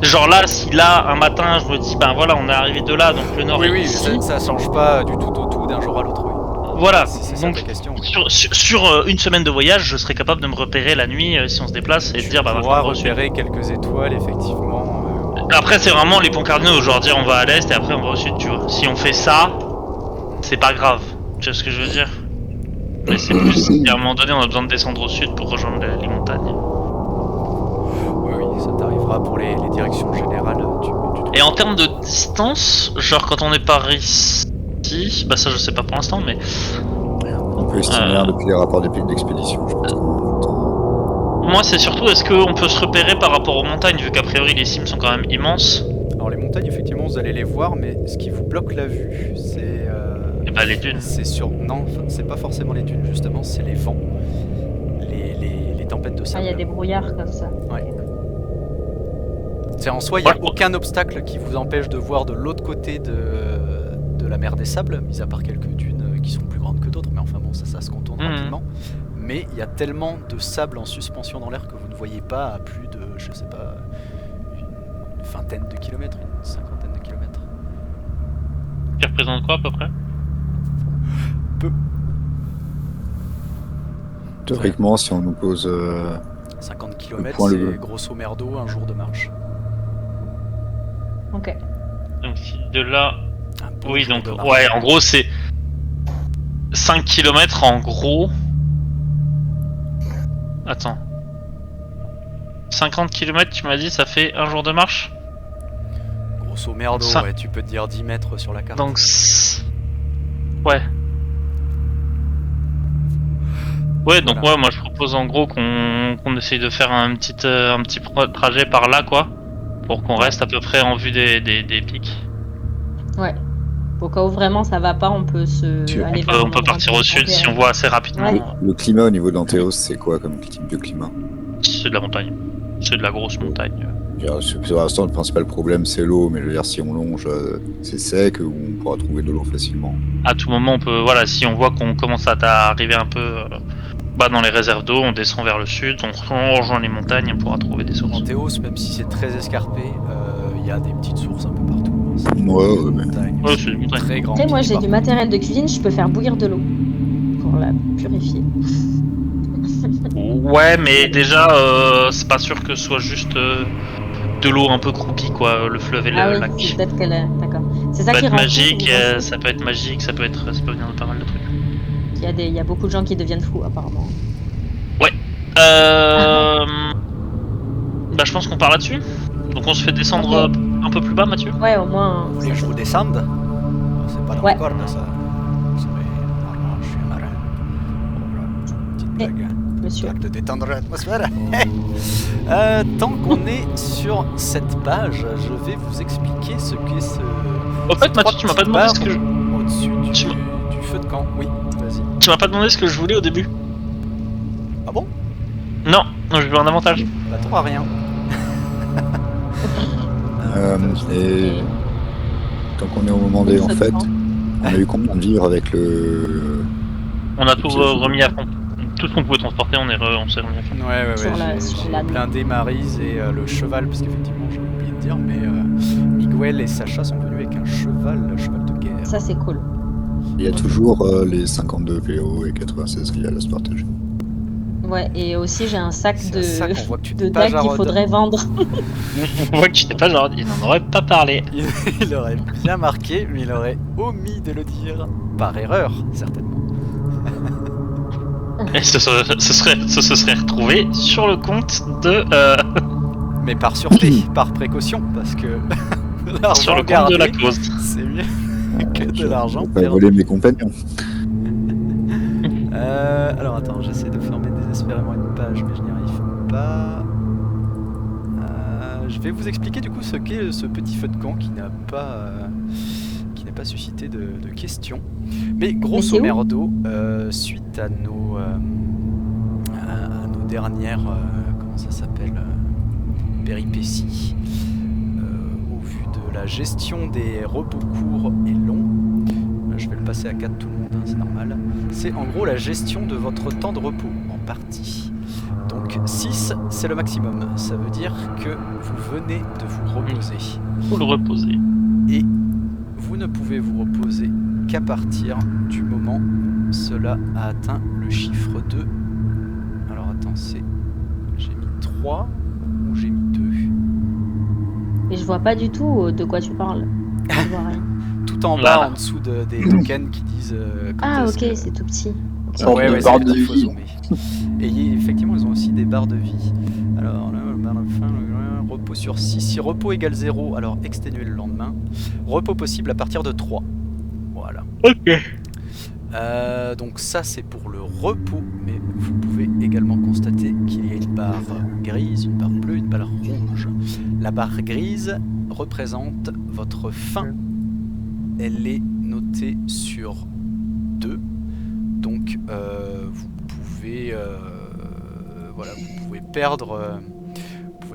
genre là, si là, un matin, je me dis, ben voilà, on est arrivé de là, donc le nord est Oui, ici. ça change pas du tout au tout d'un jour à l'autre, oui. Voilà, C'est ça donc ta question. Oui. sur une semaine de voyage, je serais capable de me repérer la nuit si on se déplace et de dire bah on maintenant va on va au sud. repérer quelques étoiles, effectivement. Après c'est vraiment les points cardinaux, genre dire on va à l'est et après on va au sud, tu vois. Si on fait ça, c'est pas grave, tu vois ce que je veux dire. Mais c'est plus si à un moment donné on a besoin de descendre au sud pour rejoindre les montagnes. Oui, ça t'arrivera pour les directions générales. Et en termes de distance, genre quand on est par ici, bah ça je sais pas pour l'instant, mais On peut estimer depuis les rapports d'expédition, je pense qu'on moi c'est surtout est-ce qu'on peut se repérer par rapport aux montagnes, vu qu'a priori les cimes sont quand même immenses. Alors les montagnes, effectivement, vous allez les voir, mais ce qui vous bloque la vue, c'est... Et bah les dunes. C'est sur... Non, c'est pas forcément les dunes, justement, c'est les vents. Les tempêtes de Ah, sable. il y a des brouillards comme ça. Ouais. C'est en soi, il n'y a Ouais. aucun obstacle qui vous empêche de voir de l'autre côté de la mer des sables, mis à part quelques dunes qui sont plus grandes que d'autres, mais enfin bon, ça se contourne rapidement. Mais il y a tellement de sable en suspension dans l'air que vous ne voyez pas à plus de, je sais pas, une vingtaine de kilomètres, une cinquantaine de kilomètres. Qui représente quoi à peu près? Théoriquement, si on nous pose 50 km, point c'est le- grosso merdo un jour de marche. Ok. Donc si de là... Un bon Oui jour donc de marche. ouais en gros c'est 5 km en gros. Attends. 50 km tu m'as dit ça fait un jour de marche? Grosso merdo, Ça- ouais, tu peux te dire 10 mètres sur la carte. Donc ouais. Ouais donc Voilà. ouais moi je propose en gros qu'on essaye de faire un petit trajet par là quoi. Pour qu'on reste à peu près en vue des pics. Ouais. Au cas où vraiment ça va pas, on peut se. Tu- aller On vers un peut endroit partir plus au sud si tempéré. on voit assez rapidement. Ouais. le climat au niveau d'Anteos, c'est quoi comme type de climat? C'est de la montagne. C'est de la grosse montagne. Je veux dire, pour l'instant, le principal problème, c'est l'eau, mais je veux dire, si on longe, c'est sec, ou on pourra trouver de l'eau facilement. À tout moment, on peut, voilà, si on voit qu'on commence à arriver un peu dans les réserves d'eau, on descend vers le sud, on rejoint les montagnes, on pourra trouver des sources. En Théos, même si c'est très escarpé, il y a des petites sources un peu partout. C'est Ouais, mais- montagne. Ouais, c'est une montagne. Très grand. Après, moi j'ai du matériel de cuisine, je peux faire bouillir de l'eau pour la purifier. Ouais, mais déjà, c'est pas sûr que ce soit juste de l'eau un peu croupie, quoi, le fleuve et le Ah oui, lac. c'est peut-être qu'elle est. D'accord. C'est Ça ça peut qui être rend fou, magique, vous pensez ça peut être magique, ça peut venir de pas mal de trucs. Il y a beaucoup de gens qui deviennent fous apparemment. Bah, je pense qu'on part là-dessus. Donc on se fait descendre Ok. un peu plus bas, Mathieu. Ouais, au moins. Vous voulez que je vous descende? C'est pas dans Ouais. le corde, ça. C'est normal, je suis un marin. Voilà, petite Eh, blague. Monsieur. Blague de détendre l'atmosphère. Tant qu'on est sur cette page, je vais vous expliquer ce qu'est ce. Au fait, Mathieu, tu m'as pas demandé ce que Au-dessus Tu du feu de camp. Oui, vas-y. tu m'as pas demandé ce que je voulais au début. Ah bon? Non, je veux un avantage. Bah, t'auras rien. Et tant qu'on est au moment des, en fait, on a eu combien de vivres avec le. On a tout remis à fond. Tout ce qu'on pouvait transporter, on s'est remis à fond. Ouais. Sur la- J'ai sur la- blindé Maryse et le cheval, parce qu'effectivement, j'ai oublié de dire, mais Miguel et Sacha sont venus avec un cheval de guerre. Ça c'est cool. Il y a toujours les 52 PO et 96 rials à se partager. Ouais, et aussi j'ai un sac C'est de, à ça qu'on voit que tu de n'es pas dagues qu'il Jarod. faudrait vendre. On voit que tu t'es pas genre, il n'en aurait pas parlé. Il aurait bien marqué, mais il aurait omis de le dire. Par erreur, certainement. Et se serait retrouvé sur le compte de. Mais par sûreté, par précaution, parce que l'argent sur le compte gardé, de la cause. c'est mieux que de l'argent Je vais pas perdu. voler mes compagnons. Alors attends, j'essaie de fermer désespérément une page, mais je n'y arrive pas. Je vais vous expliquer du coup ce qu'est ce petit feu de camp qui n'a pas suscité de questions. Mais grosso c'est où merdo, suite à nos dernières comment ça s'appelle péripéties, au vu de la gestion des repos courts et longs. Je vais le passer à 4 tout le monde, hein, c'est normal. C'est en gros la gestion de votre temps de repos en partie. Donc 6, c'est le maximum. Ça veut dire que vous venez de vous reposer. Faut le reposer. Et vous ne pouvez vous reposer qu'à partir du moment cela a atteint le chiffre 2. Alors attends, j'ai mis 3 ou j'ai mis 2? Mais je vois pas du tout de quoi tu parles. Je vois rien. Tout en bas, Voilà. en dessous des tokens qui disent quand Ah est-ce ok, que- c'est tout petit. Ok. Sorte Ouais, de ouais, barre c'est de il faut vie. zoomer. Et effectivement, ils ont aussi des barres de vie. Alors là, le barre de fin, repos sur 6. Si repos égale 0, alors exténuer le lendemain. Repos possible à partir de 3. Voilà. Ok. Donc ça c'est pour le repos, mais vous pouvez également constater qu'il y a une barre grise, une barre bleue, une barre rouge. La barre grise représente votre faim. Elle est notée sur 2. Donc vous pouvez voilà, vous pouvez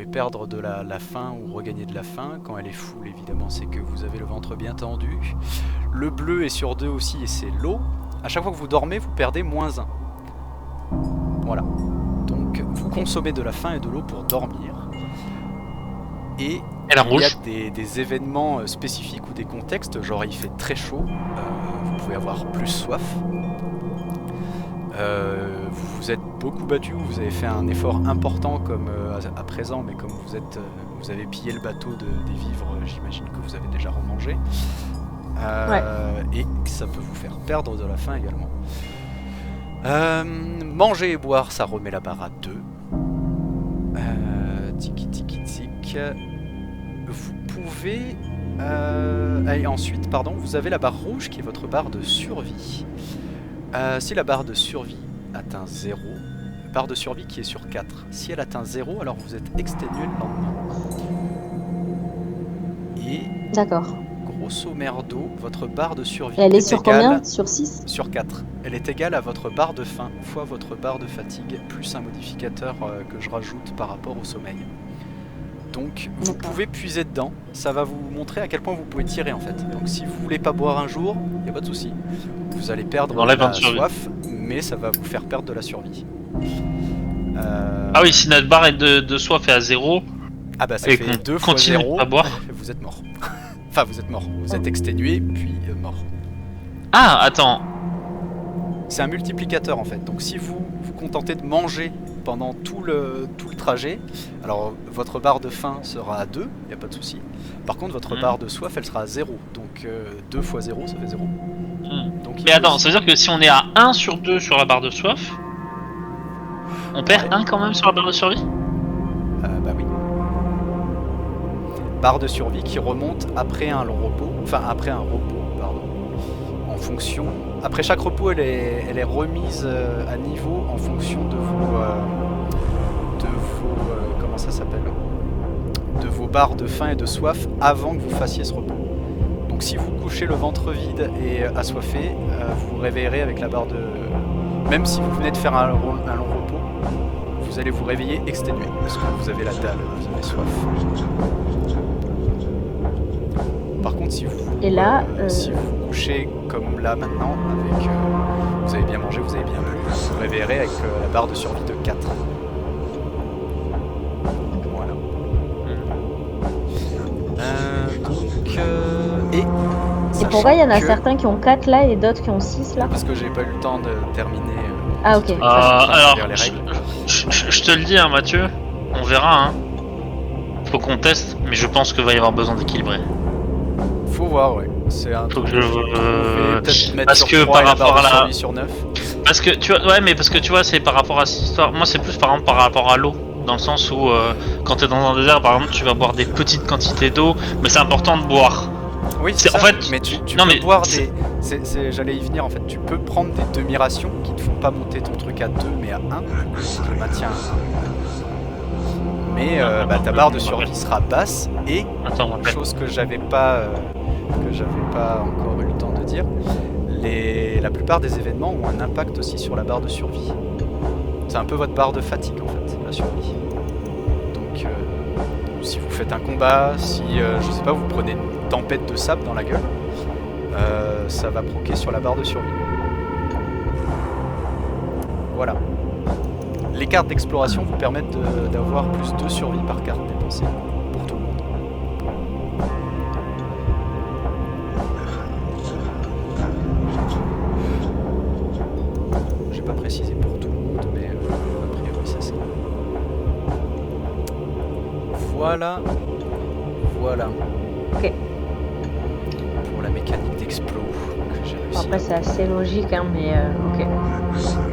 perdre de la faim ou regagner de la faim. Quand elle est full, évidemment, c'est que vous avez le ventre bien tendu. Le bleu est sur 2 aussi et c'est l'eau. À chaque fois que vous dormez, vous perdez -1. Voilà. Donc vous consommez de la faim et de l'eau pour dormir. Et Et la il y a rouge? des événements spécifiques ou des contextes, genre il fait très chaud, vous pouvez avoir plus soif. Vous vous êtes beaucoup battu, vous avez fait un effort important comme à présent, mais comme vous avez pillé le bateau des vivres, j'imagine que vous avez déjà remangé. Et ça peut vous faire perdre de la faim également. Manger et boire, ça remet la barre à 2. Tiki tiki tic. Vous pouvez... et ensuite, pardon, vous avez la barre rouge qui est votre barre de survie. Si la barre de survie atteint 0, barre de survie qui est sur 4. Si elle atteint 0, alors vous êtes exténué le lendemain. Et D'accord. grosso merdo, votre barre de survie Et elle est est sur égale combien? Sur 6? sur 4. Elle est égale à votre barre de faim fois votre barre de fatigue, plus un modificateur que je rajoute par rapport au sommeil. Donc vous D'accord. pouvez puiser dedans, ça va vous montrer à quel point vous pouvez tirer en fait. Donc si vous voulez pas boire un jour, il n'y a pas de souci. Vous allez perdre On enlève la un de survie. soif, mais ça va vous faire perdre de la survie. Ah oui, si notre barre de soif est à 0, Ah bah ça et fait qu'on 2 fois continue 0, à boire. vous êtes mort. Enfin vous êtes mort, vous êtes exténué puis mort. Ah, attends. C'est un multiplicateur en fait, donc si vous vous contentez de manger pendant tout le trajet, alors votre barre de faim sera à 2, il n'y a pas de souci. Par contre votre barre de soif elle sera à 0, donc 2 fois 0 ça fait 0. Donc, il Mais faut attends, aussi- ça veut dire que si on est à 1 sur 2 sur la barre de soif, on perd Ouais. 1 quand même sur la barre de survie? Bah oui. Barre de survie qui remonte après un long repos, enfin après un repos, pardon. En fonction, après chaque repos, elle est remise à niveau en fonction de vos comment ça s'appelle, de vos barres de faim et de soif avant que vous fassiez ce repos. Donc si vous couchez le ventre vide et assoiffé, vous vous réveillerez avec la barre de, même si vous venez de faire un long repos, vous allez vous réveiller exténué parce que vous avez la dalle, vous avez soif. Par contre, si vous, Et là, si vous couchez comme là maintenant, avec vous avez bien mangé, vous avez bien bu, vous vous réveillerez avec la barre de survie de 4. Voilà. Et pourquoi il y en a sachant que- certains qui ont 4 là et d'autres qui ont 6 là? Parce que j'ai pas eu le temps de terminer. Ah, ok. ce truc. Alors, Lire les règles. je te le dis, hein, Mathieu, on verra. Hein. Faut qu'on teste, mais je pense qu'il va y avoir besoin d'équilibrer. Faut voir, ouais. C'est un Faut truc que je- je vais peut-être mettre parce sur que 3 par et la barre rapport de à la- survie sur 9. Parce que tu vois, ouais, mais parce que tu vois, c'est par rapport à cette histoire. Moi, c'est plus par exemple par rapport à l'eau, dans le sens où quand t'es dans un désert, par exemple, tu vas boire des petites quantités d'eau, mais c'est important de boire. Oui, C'est- c'est en ça. fait, mais tu non, peux mais boire c'est- des... J'allais y venir en fait. Tu peux prendre des demi-rations qui te font pas monter ton truc à 2 mais à 1, qui te maintient à 1. Mais ta barre de survie sera basse et, Attends, on rappelle. chose que j'avais pas encore eu le temps de dire, la plupart des événements ont un impact aussi sur la barre de survie. C'est un peu votre barre de fatigue en fait, la survie. Donc si vous faites un combat, si je sais pas, vous prenez une tempête de sable dans la gueule, ça va proquer sur la barre de survie. Voilà. Les cartes d'exploration vous permettent d'avoir plus de survie par carte dépensée pour tout le monde. précisé pour tout le monde, mais a priori c'est ça. Voilà. Voilà. Ok. Pour la mécanique d'explos que j'ai réussi. Après, c'est assez logique, hein, mais ok.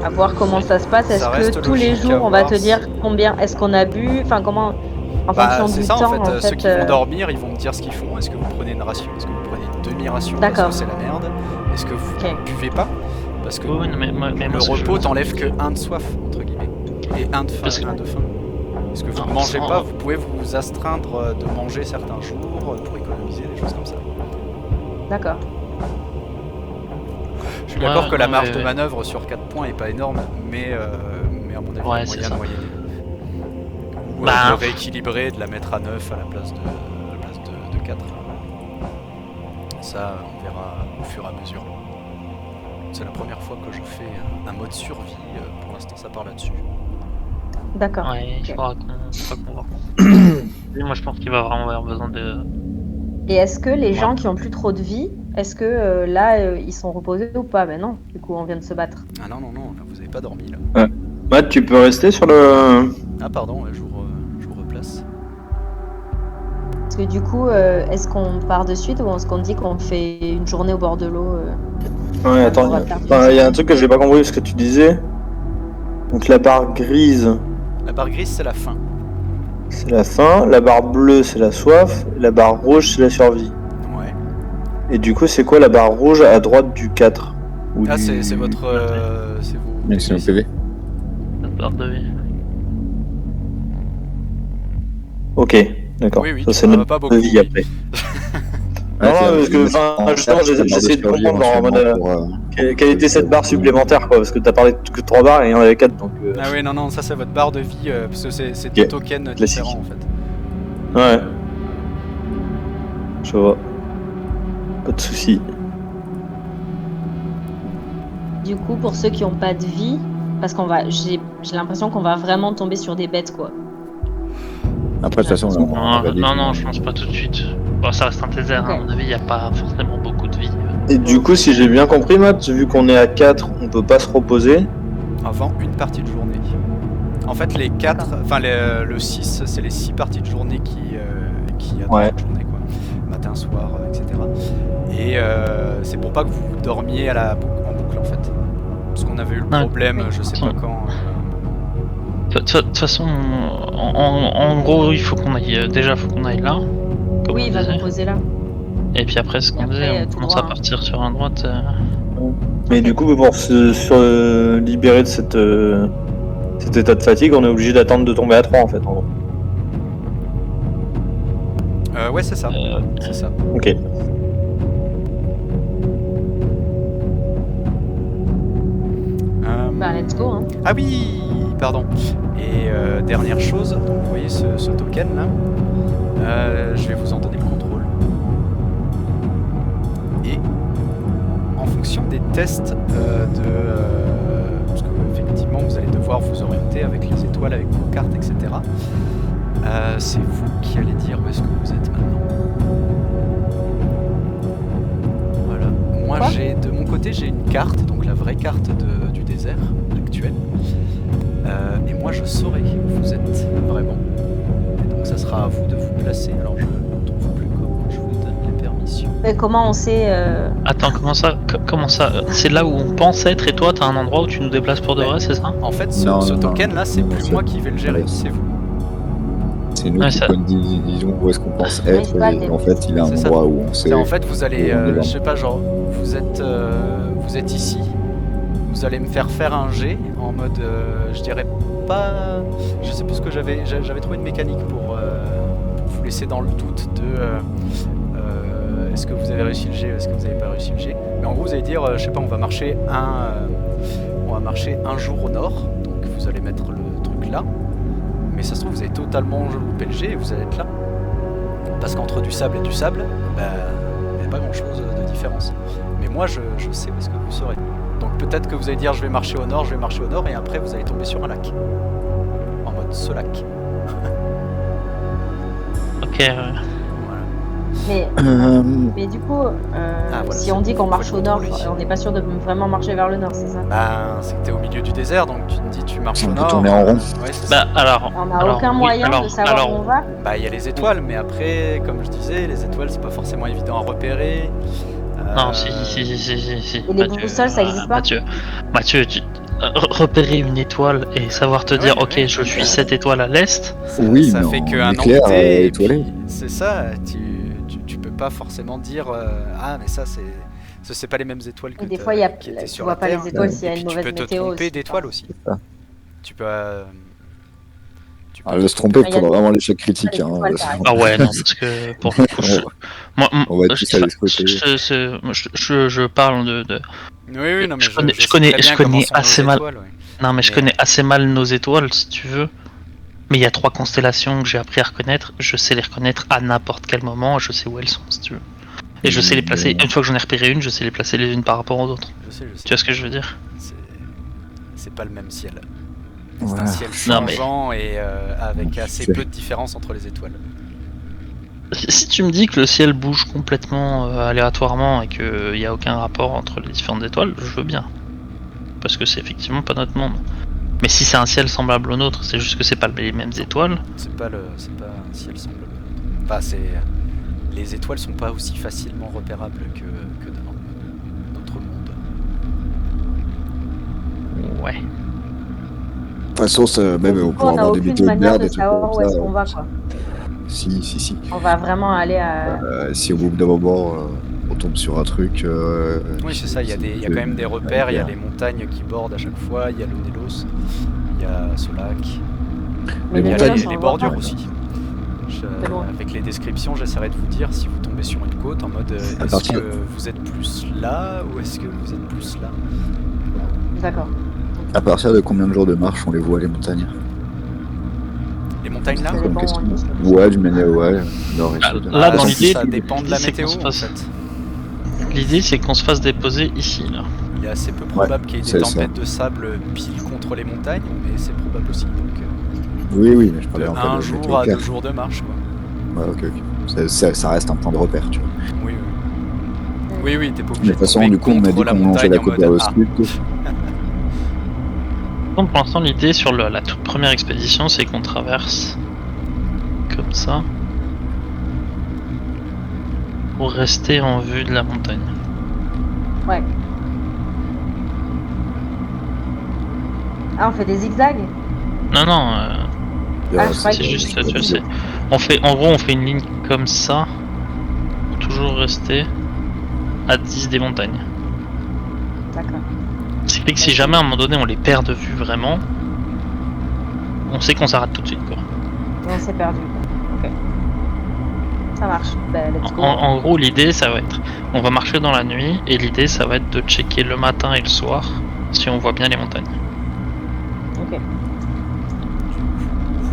À voir comment ça se passe. Ça Est-ce reste que tous les logique à jours, on va voir te si- dire combien est-ce qu'on a bu? Enfin, comment. En fonction c'est du ça temps, en fait, ceux qui vont dormir, ils vont me dire ce qu'ils font. Est-ce que vous prenez une ration? Est-ce que vous prenez une demi-ration parce D'accord. que c'est la merde? Est-ce que vous Ok. buvez pas? Parce que Oui, non, mais moi, le ce que je repos veux- t'enlève que un de soif, entre guillemets, et un de faim. Parce que- Un de faim. Est-ce que vous Non, ne mangez sans- pas? Vous pouvez vous astreindre de manger certains jours pour économiser, des choses comme ça. D'accord. Je suis d'accord Ouais, que la non, marge mais- de manœuvre sur 4 points est pas énorme, mais à mon avis, Ouais, il y a c'est moyen ça. de moyenner. Ou Bah, de le rééquilibrer, de la mettre à 9 à la place de 4. Ça, on verra au fur et à mesure. C'est la première fois que je fais un mode survie, pour l'instant ça part là-dessus. D'accord. Ouais, il Ok. faudra qu'on voit. Et moi, je pense qu'il va vraiment avoir besoin de. Et est-ce que les Ouais. gens qui ont plus trop de vie, est-ce que là, ils sont reposés ou pas? Ben non, du coup, on vient de se battre. Ah non, là, vous avez pas dormi là. Matt, tu peux rester sur le... Ah pardon, je vous replace. Parce que du coup, est-ce qu'on part de suite ou est-ce qu'on dit qu'on fait une journée au bord de l'eau Ouais, attends, on va perdre il y a un truc que j'ai pas compris ce que tu disais. Donc la barre grise, La barre grise c'est la fin. c'est la faim, la barre bleue, c'est la soif, et la barre rouge, c'est la survie. Ouais. Et du coup, c'est quoi la barre rouge à droite du 4 ou Ah du... c'est votre... c'est vos... Maximum PV. Notre barre de vie. Ok, d'accord. Oui, Ça, tu c'est en as notre pas beaucoup, vie oui. après. Non, parce que, enfin, justement, j'essaie de comprendre en mode, quelle était cette barre supplémentaire, quoi, parce que t'as parlé que 3 barres et il y en avait 4, donc... Ah oui, non, ça c'est votre barre de vie, parce que c'est Ok. deux tokens Classique. différents en fait. Ouais. Je vois. Pas de soucis. Du coup, pour ceux qui n'ont pas de vie, parce qu'on va, j'ai l'impression qu'on va vraiment tomber sur des bêtes, quoi. Après, de toute façon, on va dire Non, je pense pas tout de suite. Bon, ça reste un taser, Ok. hein, à mon avis, il n'y a pas forcément beaucoup de vie. Et du coup, si j'ai bien compris, Matt, vu qu'on est à 4, on peut pas se reposer. Avant une partie de journée. En fait, les 4, enfin le 6, c'est les 6 parties de journée qui attendent Ouais. la journée, quoi. Matin, soir, etc. Et c'est pour pas que vous dormiez en boucle en fait. Parce qu'on avait eu le Ouais. problème, je sais pas quand. De toute façon, en gros, il faut qu'on aille. Déjà, faut qu'on aille là. comme Oui, on il va disait. nous poser là. Et puis après, ce qu'on Après, disait, on tout commence droit, à partir sur un droite. Mais du coup, pour se libérer de cet état de fatigue, on est obligé d'attendre de tomber à 3 en fait. En gros. Ouais, c'est ça. C'est ça. Ok. Bah, let's go, hein. Ah oui, pardon. Et dernière chose, donc vous voyez ce token là, je vais vous en donner le contrôle. Et en fonction des tests parce que effectivement vous allez devoir vous orienter avec les étoiles, avec vos cartes, etc. C'est vous qui allez dire où est-ce que vous êtes maintenant. Voilà. Moi Quoi de mon côté j'ai une carte, donc la vraie carte du désert actuel. Et moi je saurai où vous êtes vraiment. Et donc ça sera à vous de vous placer. Alors je ne trouve plus comment je vous donne les permissions. Mais comment on sait Attends, comment ça C'est là où on pense être et toi, t'as un endroit où tu nous déplaces pour de Ouais. vrai, c'est ça? En fait ce Non, token là c'est non, plus c'est- moi qui vais le gérer, c'est vous. C'est nous Ouais, qui ça- disons où est-ce qu'on pense Ouais, être, c'est pas et des- en fait, il y a un C'est ça. endroit où on sait. Et en fait vous allez, on est là. je sais pas, genre vous êtes ici, vous allez me faire faire un jet en mode, je dirais pas, je sais plus ce que j'avais trouvé une mécanique pour vous laisser dans le doute de est-ce que vous avez réussi le jet, est-ce que vous n'avez pas réussi le jet. Mais en gros vous allez dire, je sais pas, on va marcher un jour au nord, donc vous allez mettre le truc là, mais ça se trouve vous avez totalement loupé le jet et vous allez être là. Parce qu'entre du sable et du sable, bah, il n'y a pas grand chose de différence. Mais moi je sais où est-ce que vous serez. Donc peut-être que vous allez dire je vais marcher au nord, et après vous allez tomber sur un lac. En mode ce lac. Ok, Voilà. Mais du coup, voilà, si on dit qu'on marche au nord, contrôler. on n'est pas sûr de vraiment marcher vers le nord, c'est ça? Bah, c'est que t'es au milieu du désert, donc tu te dis tu marches On au peut nord. tourner en rond. Ouais, c'est ça. Bah alors. On n'a alors, aucun oui, moyen alors- de savoir alors, où on va? Bah, il y a les étoiles, mais après, comme je disais, les étoiles c'est pas forcément évident à repérer. Non, si. Et les boussoles, ça existe pas? Mathieu, repérer une étoile et savoir te Ah dire, ouais, ok, ouais. je suis cette étoile à l'est. Oui, ça mais fait en qu'un éclair, octet, et étoilé. puis c'est ça, tu peux pas forcément dire ah mais ça c'est pas les mêmes étoiles que Et des fois, il y a, qui étaient tu sur vois la pas Terre. les étoiles Ouais. s'il y a Et une puis mauvaise tu peux te météo tromper aussi. d'étoiles aussi. ça. Tu peux Alors, se tromper Il y a pour des- vraiment l'échec critique. des Hein, étoiles, parce par que- Ah ouais, non, parce que pour le coup, On va tous aller se côté. je parle de. Oui, non mais je je connais, sais je connais, très je bien comment connais sont assez nos mal. étoiles, ouais. Non, mais je Mais, connais assez mal nos étoiles, si tu veux. Mais il y a 3 constellations que j'ai appris à reconnaître. Je sais les reconnaître à n'importe quel moment. Je sais où elles sont, si tu veux. Et je sais les placer. Une fois que j'en ai repéré une, je sais les placer les unes par rapport aux autres. Je sais. Tu vois ce que je veux dire? C'est pas le même ciel. C'est Ouais. un ciel Non, mais- changeant et avec assez C'est- peu de différence entre les étoiles. Si tu me dis que le ciel bouge complètement aléatoirement et qu'il n'y a aucun rapport entre les différentes étoiles, je veux bien. Parce que c'est effectivement pas notre monde. Mais si c'est un ciel semblable au nôtre, c'est juste que c'est pas les mêmes étoiles. C'est pas un ciel semblable. Enfin, les étoiles sont pas aussi facilement repérables que dans notre monde. Ouais. De toute façon, même on peut On n'a avoir des aucune vidéos de manière merde, de des trucs savoir où comme est-ce ça. qu'on va, quoi. Si. On va vraiment aller à... Si au bout d'un moment, on tombe sur un truc. Oui, c'est ça, il y a quand même des repères, il y a les montagnes qui bordent à chaque fois, il y a le Nélos, il y a Solac, Mais il y le a Nélos, les on le bordures voit pas. aussi. C'est loin. Avec les descriptions, j'essaierai de vous dire si vous tombez sur une côte en mode est-ce partir- que vous êtes plus là ou est-ce que vous êtes plus là. D'accord. À partir de combien de jours de marche on les voit, les montagnes? Les montagnes là Ça dépend question. où on est. Ouais, du manière, ouais, nord et Ah, sud. là, dans ça- l'idée, ça dépend de la c'est qu'on météo se en fasse- fait. L'idée c'est qu'on se fasse déposer ici là. Il est assez peu probable qu'il y ait c'est des ça. tempêtes de sable pile contre les montagnes, mais c'est probable aussi. Donc, Oui, mais je de parlais en fait un de jour météo à claire. 2 jours de marche, quoi. Ouais, ok. Ça reste un point de repère, tu vois. Oui, t'es pas Mais obligé de toute façon, du coup, on a dit qu'on longeait la côte vers le sud. Donc pour l'instant l'idée sur la toute première expédition c'est qu'on traverse comme ça pour rester en vue de la montagne. Ouais. Ah, on fait des zigzags? Non, Ah, je crois c'est que- juste, tu sais. En gros, on fait une ligne comme ça, pour toujours rester à 10 des montagnes. D'accord. Ce qui fait que si jamais à un moment donné on les perd de vue vraiment, on sait qu'on s'arrête tout de suite quoi. On s'est perdu, quoi. Ok. Ça marche. Bah, let's go. En gros, l'idée ça va être, on va marcher dans la nuit et l'idée ça va être de checker le matin et le soir si on voit bien les montagnes. Ok.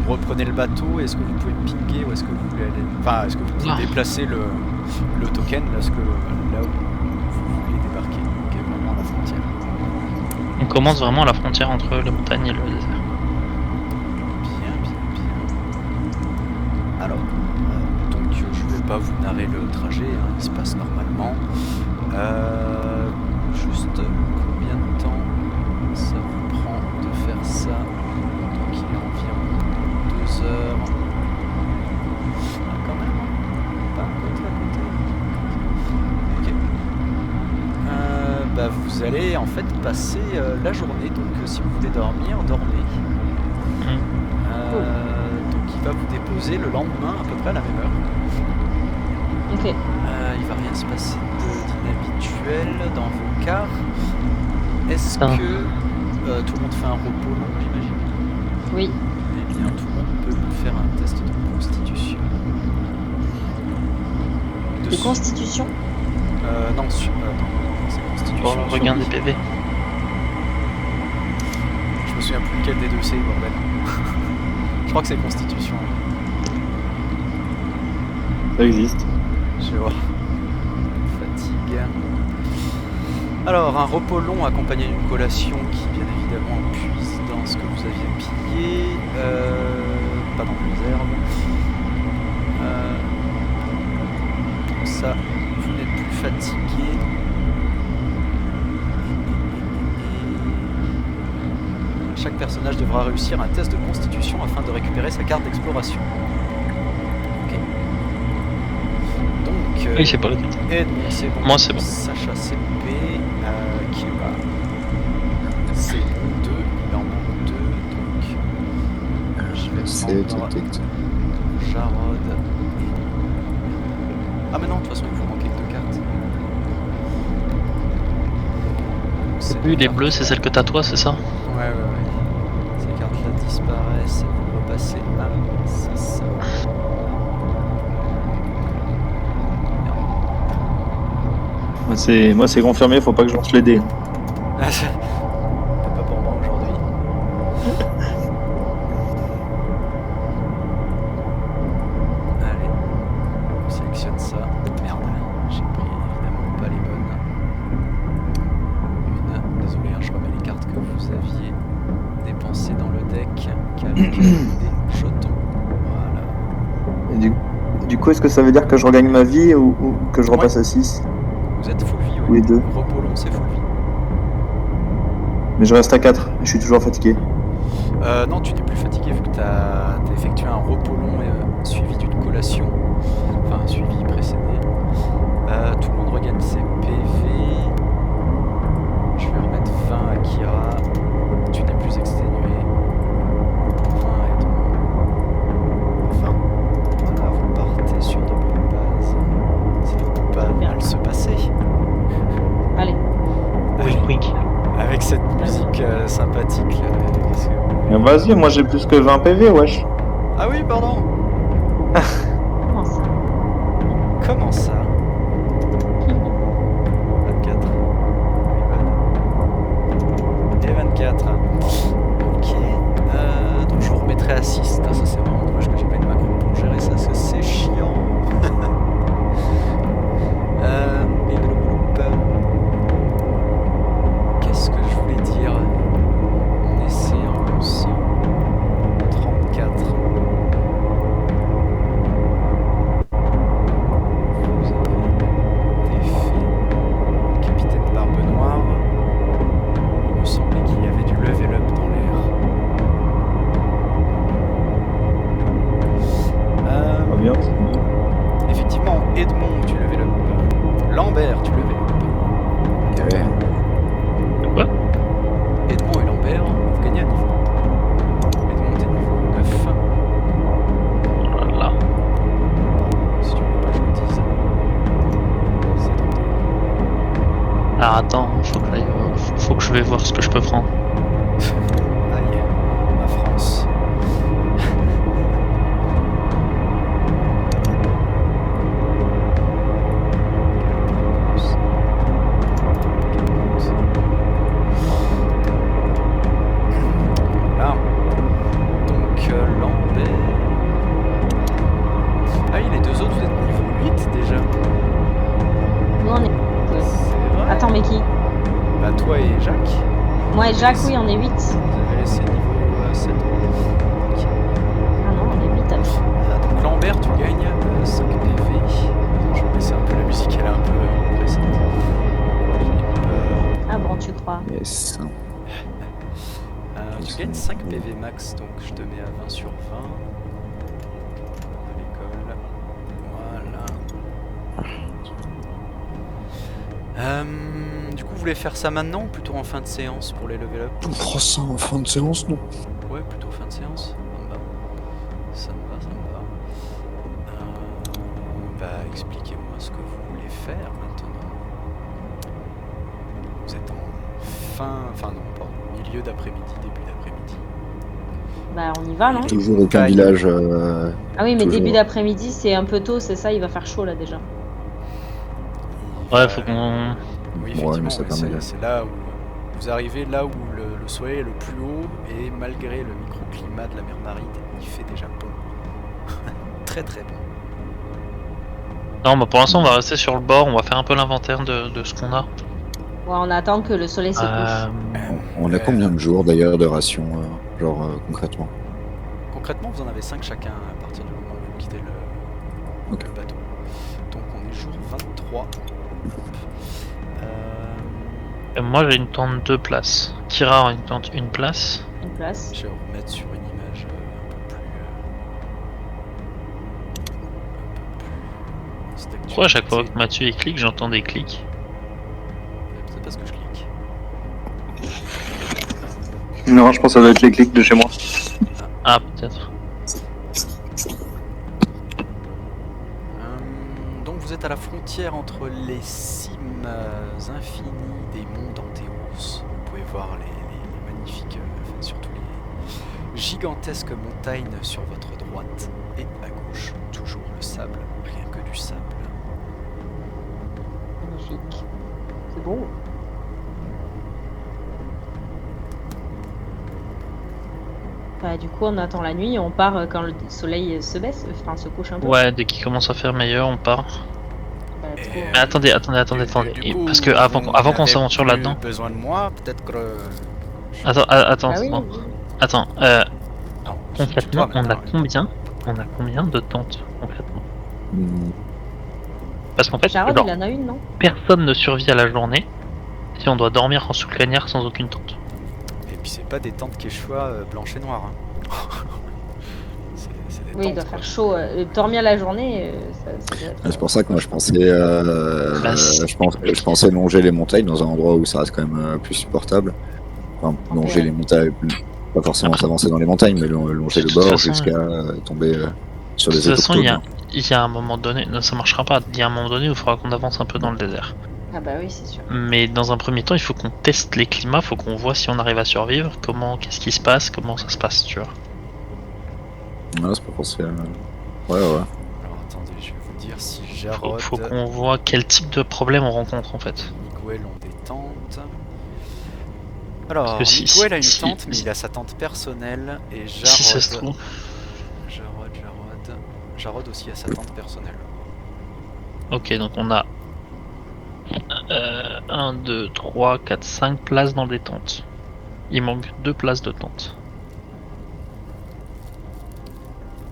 Vous reprenez le bateau, est-ce que vous pouvez pinguer ou est-ce que vous voulez aller... Enfin, est-ce que vous pouvez Ah. déplacer le token là où vous voulez débarquer, qui est vraiment à la frontière. On commence vraiment à la frontière entre la montagne et le désert. Bien. Alors, donc je vais pas vous narrer le trajet, hein, il se passe normalement. Juste combien de temps ça vous prend de faire ça? Donc il est environ 2 heures. Ah, quand même, hein. Pas à côté. Ok. Bah, vous allez en fait passer la journée, donc si vous voulez dormir, dormez. Donc il va vous déposer le lendemain à peu près à la même heure. Ok. Il va rien se passer d'inhabituel dans vos cars. Est-ce Ah. que tout le monde fait un repos long, j'imagine? Oui. Eh bien, tout le monde peut me faire un test de constitution. De constitution? Non, c'est constitution. Pour le regain des PV. Je me souviens plus lequel des deux c'est, bordel. Je crois que c'est constitution. Ça existe. Je vais voir. Fatigue. Alors, un repos long accompagné d'une collation qui, bien évidemment, puise dans ce que vous aviez pillé. Pas dans les herbes. Chaque personnage devra réussir un test de constitution afin de récupérer sa carte d'exploration. Ok. Donc, Oui, c'est pas le Edmond, c'est bon. Moi, c'est bon. Sacha, c'est B. Kira, c'est 2. Il en manque 2. Donc, je vais C'est prendre tic-tic. Jarod. Ah, mais non, de toute façon, il faut manquer que 2 cartes. Oui, les bleus, c'est celle que t'as toi, c'est ça? Ouais. Ces cartes-là disparaissent et vous repassez à 6. Moi, c'est confirmé, faut pas que je lance les dés. C'est pas pour moi aujourd'hui. Allez, on sélectionne ça. Merde, j'ai pris évidemment pas les bonnes. Désolé, hein, je remets les cartes que vous aviez dépensées dans le deck avec des jetons. Voilà. Et du coup, est-ce que ça veut dire que je regagne ma vie ou que je repasse à 6? Vous êtes full vie, Ou les deux. Repos long, c'est full vie. Mais je reste à 4, je suis toujours fatigué. Non, tu n'es plus fatigué vu que tu as effectué un repos long suivi d'une collation. Enfin, un suivi précédé. Tout le monde regagne ses PV. Je vais remettre 20 à Kira. Tu n'es plus exténué. 20 à Edmond. 20. Voilà, vous partez sur de bonnes bases. Ça ne peut pas mal se passer. Allez. Wink wink. Avec cette musique sympathique là. qu'est-ce que- Vas-y, moi j'ai plus que 20 PV, wesh. Ah oui, pardon. Comment ça? Comment ça? 24. Et 24. Ok. Donc je vous remettrai à 6. Putain, ça c'est vraiment dommage que j'ai pas une macro pour gérer ça, parce que c'est chiant. Qu'est-ce que je voulais dire? On est séance 34. Vous avez défait le capitaine Barbe Noire. Il me semblait qu'il y avait du level up dans l'air. Pas bien. Effectivement, Edmond, tu level up. Lambert, tu level up. Ouais. Quoi? Edmond et Lambert, vous gagnez un niveau. Edmond est niveau 9. Voilà. Si tu veux pas que je le dise. C'est trop tard. Alors attends, faut que je vais voir ce que je peux prendre. Aïe, la France. Voilà. Donc Lambert. Ah oui, les deux autres, vous êtes niveau 8 déjà. Nous, on est. C'est vrai. Attends, mais qui? Bah toi et Jacques, Moi et Jacques, oui, on est 8. vous avez laissé niveau 7. Ok. Ah non, on est 8 alors. Donc Lambert, tu gagnes 5 PV. Je vais baisser un peu la musique, elle est un peu oppressante. J'ai peur. Ah bon, tu crois? Yes. Tu gagnes 5 PV max, donc je te mets à 20 sur 20. À l'école. Voilà. Du coup, vous voulez faire ça maintenant ou plutôt en fin de séance pour les level up? On fera ça en fin de séance, non? Ouais, plutôt fin de séance. Ça me va. Ça me va. Bah, expliquez-moi ce que vous voulez faire maintenant. Vous êtes en milieu d'après-midi, début d'après-midi. Bah, on y va, non? Toujours aucun village. Ah oui, mais toujours. début d'après-midi, c'est un peu tôt, c'est ça, il va faire chaud là déjà. Ouais, faut qu'on... Oui, Ouais, effectivement, mais ça permet de- c'est là où vous arrivez là où le soleil est le plus haut et malgré le microclimat de la mer Maride, il fait déjà bon. Très très bon. Non, bah pour l'instant, on va rester sur le bord, on va faire un peu l'inventaire de ce qu'on a. Ouais, on attend que le soleil se couche. On a combien de jours d'ailleurs de ration, concrètement? Concrètement, vous en avez 5 chacun à partir du moment où vous quittez le bateau. Donc on est jour 23. Et moi, j'ai une tente de place. Kira aura une place. Une place. Je vais remettre sur une image un peu plus. Pourquoi à chaque fois que Mathieu il clique, j'entends des clics? Peut-être parce que je clique. Non, je pense que ça doit être les clics de chez moi. Ah, peut-être. Donc vous êtes à la frontière entre les cimes infinies des monts d'Antéos. Vous pouvez voir les magnifiques, surtout les gigantesques montagnes sur votre droite et à gauche, toujours le sable, rien que du sable. Magnifique. C'est beau. Bah, du coup, on attend la nuit et on part quand le soleil se baisse, enfin se couche un peu. Ouais, dès qu'il commence à faire meilleur, on part. Bah, trop- Mais attendez. Du coup, Parce que avant qu'on n'avez s'aventure plus là-dedans. besoin de moi, peut-être que. Attends. Ah oui, oui. Attends. Non, Concrètement, toi, maintenant, on a combien de tentes concrètement? Hmm. Parce qu'en fait, Jarod, genre, il en a une, non? personne ne survit à la journée si on doit dormir en sous-clanière sans aucune tente. Et puis c'est pas des tentes Quechua blanches et noires. Hein. c'est des Oui, il tentes, doit quoi. faire chaud. Dormir la journée, ça doit être... C'est pour ça que moi je pensais, je pensais longer les montagnes dans un endroit où ça reste quand même plus supportable. Enfin, longer Ouais. les montagnes, pas forcément s'avancer dans les montagnes, mais longer De le toute bord façon, jusqu'à tomber sur De les toute façon, il autochtones. y a un moment donné, non, ça marchera pas. Il y a un moment donné où il faudra qu'on avance un peu dans le désert. Ah bah oui, c'est sûr. Mais dans un premier temps, il faut qu'on teste les climats, faut qu'on voit si on arrive à survivre, qu'est-ce qui se passe, comment ça se passe, tu vois. Ouais, c'est pas forcément. Ouais. Alors attendez, je vais vous dire si Jarod Faut qu'on voit quel type de problème on rencontre en fait. et Miguel ont des tentes. Alors, Parce que si- Miguel a une si- tente, mais si- il a sa tente personnelle. Et Jarod, Si ça se trouve. Jarod aussi a sa tente personnelle. Ok, donc on a 1, 2, 3, 4, 5 places dans des tentes. Il manque 2 places de tente.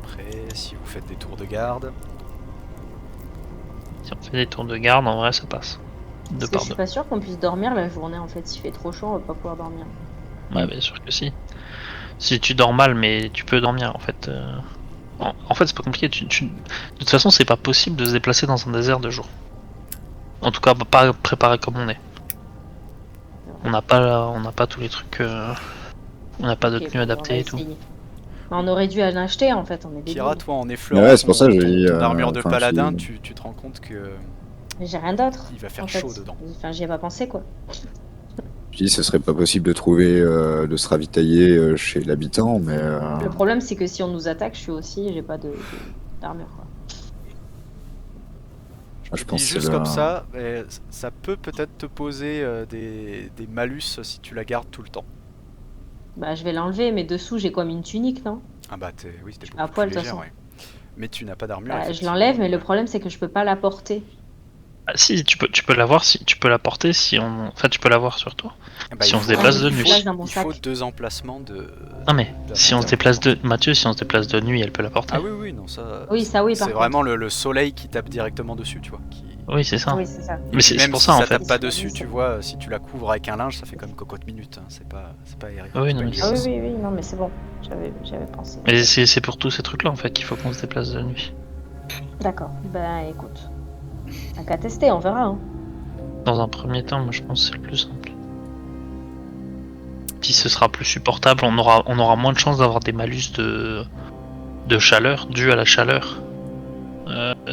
Après, si vous faites des tours de garde, Si on fait des tours de garde, en vrai ça passe. Deux Parce que par je suis deux. pas sûre qu'on puisse dormir la journée en fait. S'il fait trop chaud, on va pas pouvoir dormir. Ouais, bien sûr que si. Si tu dors mal, mais tu peux dormir en fait. En fait, c'est pas compliqué. De toute façon, c'est pas possible de se déplacer dans un désert de jour. En tout cas, pas préparé comme on est. On n'a pas tous les trucs. On n'a pas de Ok, tenues on adaptées va et tout. essayer. Mais on aurait dû en acheter en fait. On est Kira, débiles. toi en effleurant Ouais, c'est pour ça que ton- j'ai dit, ton armure de enfin, paladin, je- tu te rends compte que Mais j'ai rien d'autre. il va faire en fait. chaud dedans. Enfin, j'y ai pas pensé quoi. Je dis, ce serait pas possible de trouver, de se ravitailler chez l'habitant, mais. Le problème c'est que si on nous attaque, j'ai pas d'armure quoi. Je Je pense dis que juste c'est comme le- ça, mais ça peut peut-être te poser des malus si tu la gardes tout le temps. Bah je vais l'enlever, mais dessous j'ai comme une tunique, non? Ah bah oui, t'es À beaucoup poil, plus de légère, toute ouais. Mais tu n'as pas d'armure. Bah, je effectivement. l'enlève, mais le problème c'est que je peux pas la porter. Ah, si, tu peux l'avoir, si tu peux la porter si on. Enfin, tu peux l'avoir sur toi. Eh bah, si il on se faut- déplace de il nuit. faut- Dans mon Il faut sac. 2 emplacements de. Non mais de si on se déplace de Mathieu, si on se déplace de nuit, elle peut la porter. Ah oui, non, ça. Oui, ça oui, par C'est contre. vraiment le soleil qui tape directement dessus, tu vois. Oui, c'est ça. Oui, c'est ça. Mais c'est Même pour si ça en ça fait. tape pas C'est dessus, ça. tu vois, si tu la couvres avec un linge, ça fait comme cocotte minute. Hein. C'est pas aérien. Ah oui, c'est non, pas mais une c'est- Ah oui, chose. oui, non, mais c'est bon. J'avais pensé. Mais c'est pour tous ces trucs-là en fait qu'il faut qu'on se déplace de nuit. D'accord. Ben écoute. T'as qu'à tester, on verra. Hein. Dans un premier temps, moi je pense que c'est le plus simple. Puis ce sera plus supportable, on aura moins de chances d'avoir des malus de chaleur, dû à la chaleur,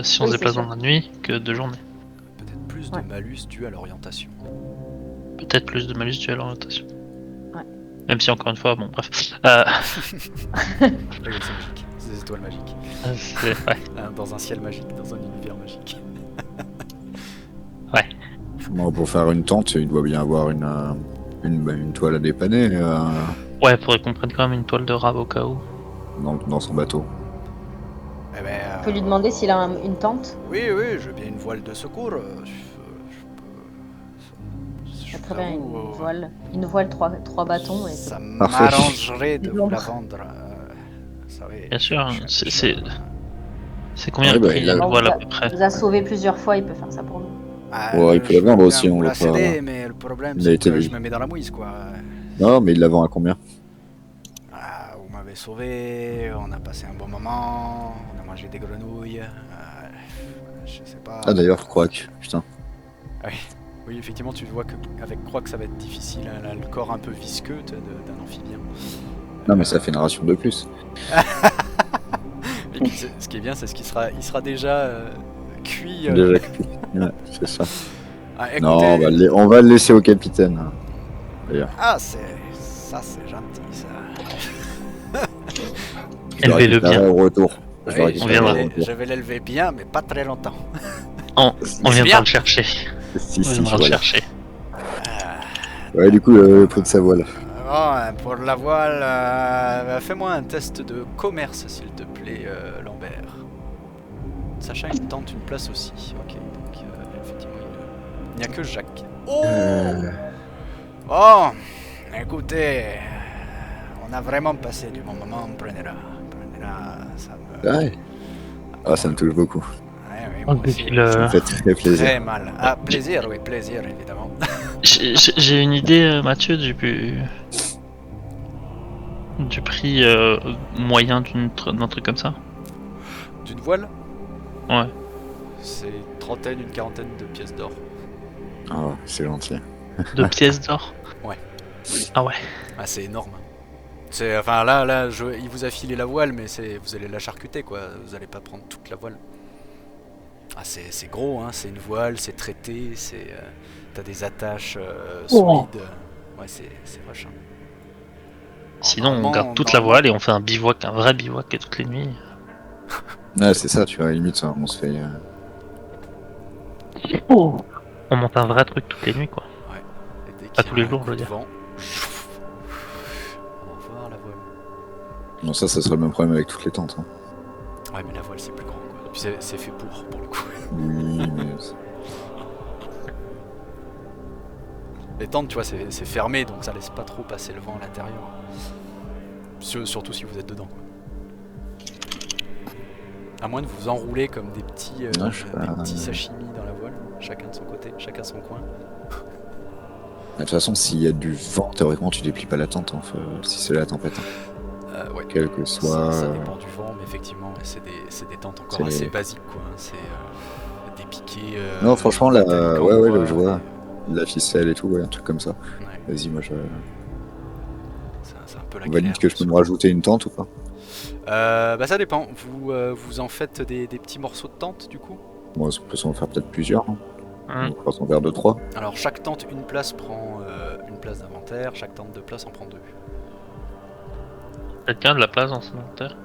si on Oui, se déplace c'est dans la nuit que de journée. Peut-être plus Ouais. de malus dû à l'orientation. Peut-être plus de malus dû à l'orientation. Ouais. Même si encore une fois, bon bref. Je rigole, c'est magique. C'est des étoiles magiques. Ouais. Dans un ciel magique, dans un univers magique. Bon, pour faire une tente, il doit bien avoir une toile à dépanner Ouais, faudrait qu'on prenne quand même une toile de rab au cas où. dans son bateau. Eh ben, On peut lui demander s'il a une tente. Oui, je veux bien une voile de secours. Je Très bien, t'avoue, une voile, trois bâtons. Et ça Parfait. m'arrangerait de Des vous la ombres. vendre. savez, Bien sûr, je suis un peu c'est combien Ouais, le bah, prix il a- d'une voile à On peu près? nous a sauvé plusieurs fois, il peut faire ça pour nous. Ah, Ouais, il peut la je vendre veux aussi, bien on vous l'a la pas- céder, mais le problème il a c'est été que vu. je me mets dans la mouise quoi. Non, mais il la vend à combien? Ah, vous m'avez sauvé, on a passé un bon moment, on a mangé des grenouilles. Je sais pas. Ah d'ailleurs, Croac, putain. Oui, effectivement, tu vois qu'avec Croc, ça va être difficile. Elle a le corps un peu visqueux d'un amphibien. Non, mais ça fait une ration de plus. Et puis, ce qui est bien, c'est qu'il sera déjà cuit. Déjà cuit. Ouais, c'est ça. Ah, écoutez, Non, on va le laisser au capitaine. D'ailleurs. Ah, ça, c'est gentil, ça. Élevez-le bien. Au retour. Oui, on viendra. je vais l'élever bien, mais pas très longtemps. On viendra bien. le chercher. Si, On si, viendra le voilà. chercher. Ouais, du coup, le prix de sa voile. Bon, pour la voile, fais-moi un test de commerce, s'il te plaît, Lambert. Sachant qu'il tente une place aussi. Ok, donc effectivement, il n'y a que Jacques. Oh Bon, écoutez, on a vraiment passé du bon moment, prenez-la. Prenez-la, ça me... Ouais. Ah, ça me touche beaucoup. Ouais, oui, Oh, moi aussi. Ça me fait très plaisir. Très mal. Ah, plaisir, oui, plaisir, évidemment. J'ai une idée, Mathieu, du prix moyen d'un truc comme ça. D'une voile, Ouais. c'est une quarantaine de pièces d'or. Ah, c'est gentil. 2 pièces d'or. Ouais. Ah ouais. Ah, c'est énorme. Enfin là, il vous a filé la voile, mais vous allez la charcuter, quoi. Vous allez pas prendre toute la voile. Ah, c'est gros, hein. C'est une voile, c'est traité, t'as des attaches solides. Ouais, c'est vache. Hein. Sinon, on Normalement, garde toute la voile et on fait un bivouac, un vrai bivouac et toutes les nuits. Ouais, c'est ça, tu vois, limite, ça, on se fait. On monte un vrai truc toutes les nuits, quoi. Et dès Pas qu'il y a tous les un jours, coup je veux de dire. vent, on va voir la voile. Non, ça serait le même problème avec toutes les tentes. Hein. Ouais, mais la voile, c'est plus grand, quoi. Puis c'est fait pour le coup. Oui, mais. Les tentes, tu vois, c'est fermé, donc ça laisse pas trop passer le vent à l'intérieur. Surtout si vous êtes dedans, quoi. À moins de vous enrouler comme des petits, Non, je sais pas. des petits sashimi dans la voile, chacun de son côté, chacun son coin. De toute façon, s'il y a du vent, théoriquement, tu déplies pas la tente, hein, si c'est la tempête. Hein. Ouais. Quel que soit. Ça dépend du vent, mais effectivement, ouais, c'est des tentes encore c'est assez les- basiques, quoi. Hein. C'est des piquets. Non, franchement, des là, tels qu'en ouais, bois, je vois. La ficelle et tout, ouais, un truc comme ça. Ouais, Vas-y, moi je. c'est un peu la On valide galère. que je peux me rajouter une tente ou pas? Bah ça dépend. Vous en faites des petits morceaux de tente, du coup? Bon, on peut s'en faire peut-être plusieurs. Hein. Hum. On va en faire 2-3. Alors chaque tente, une place prend une place d'inventaire, chaque tente de place en prend 2. Quelqu'un de la place dans son inventaire.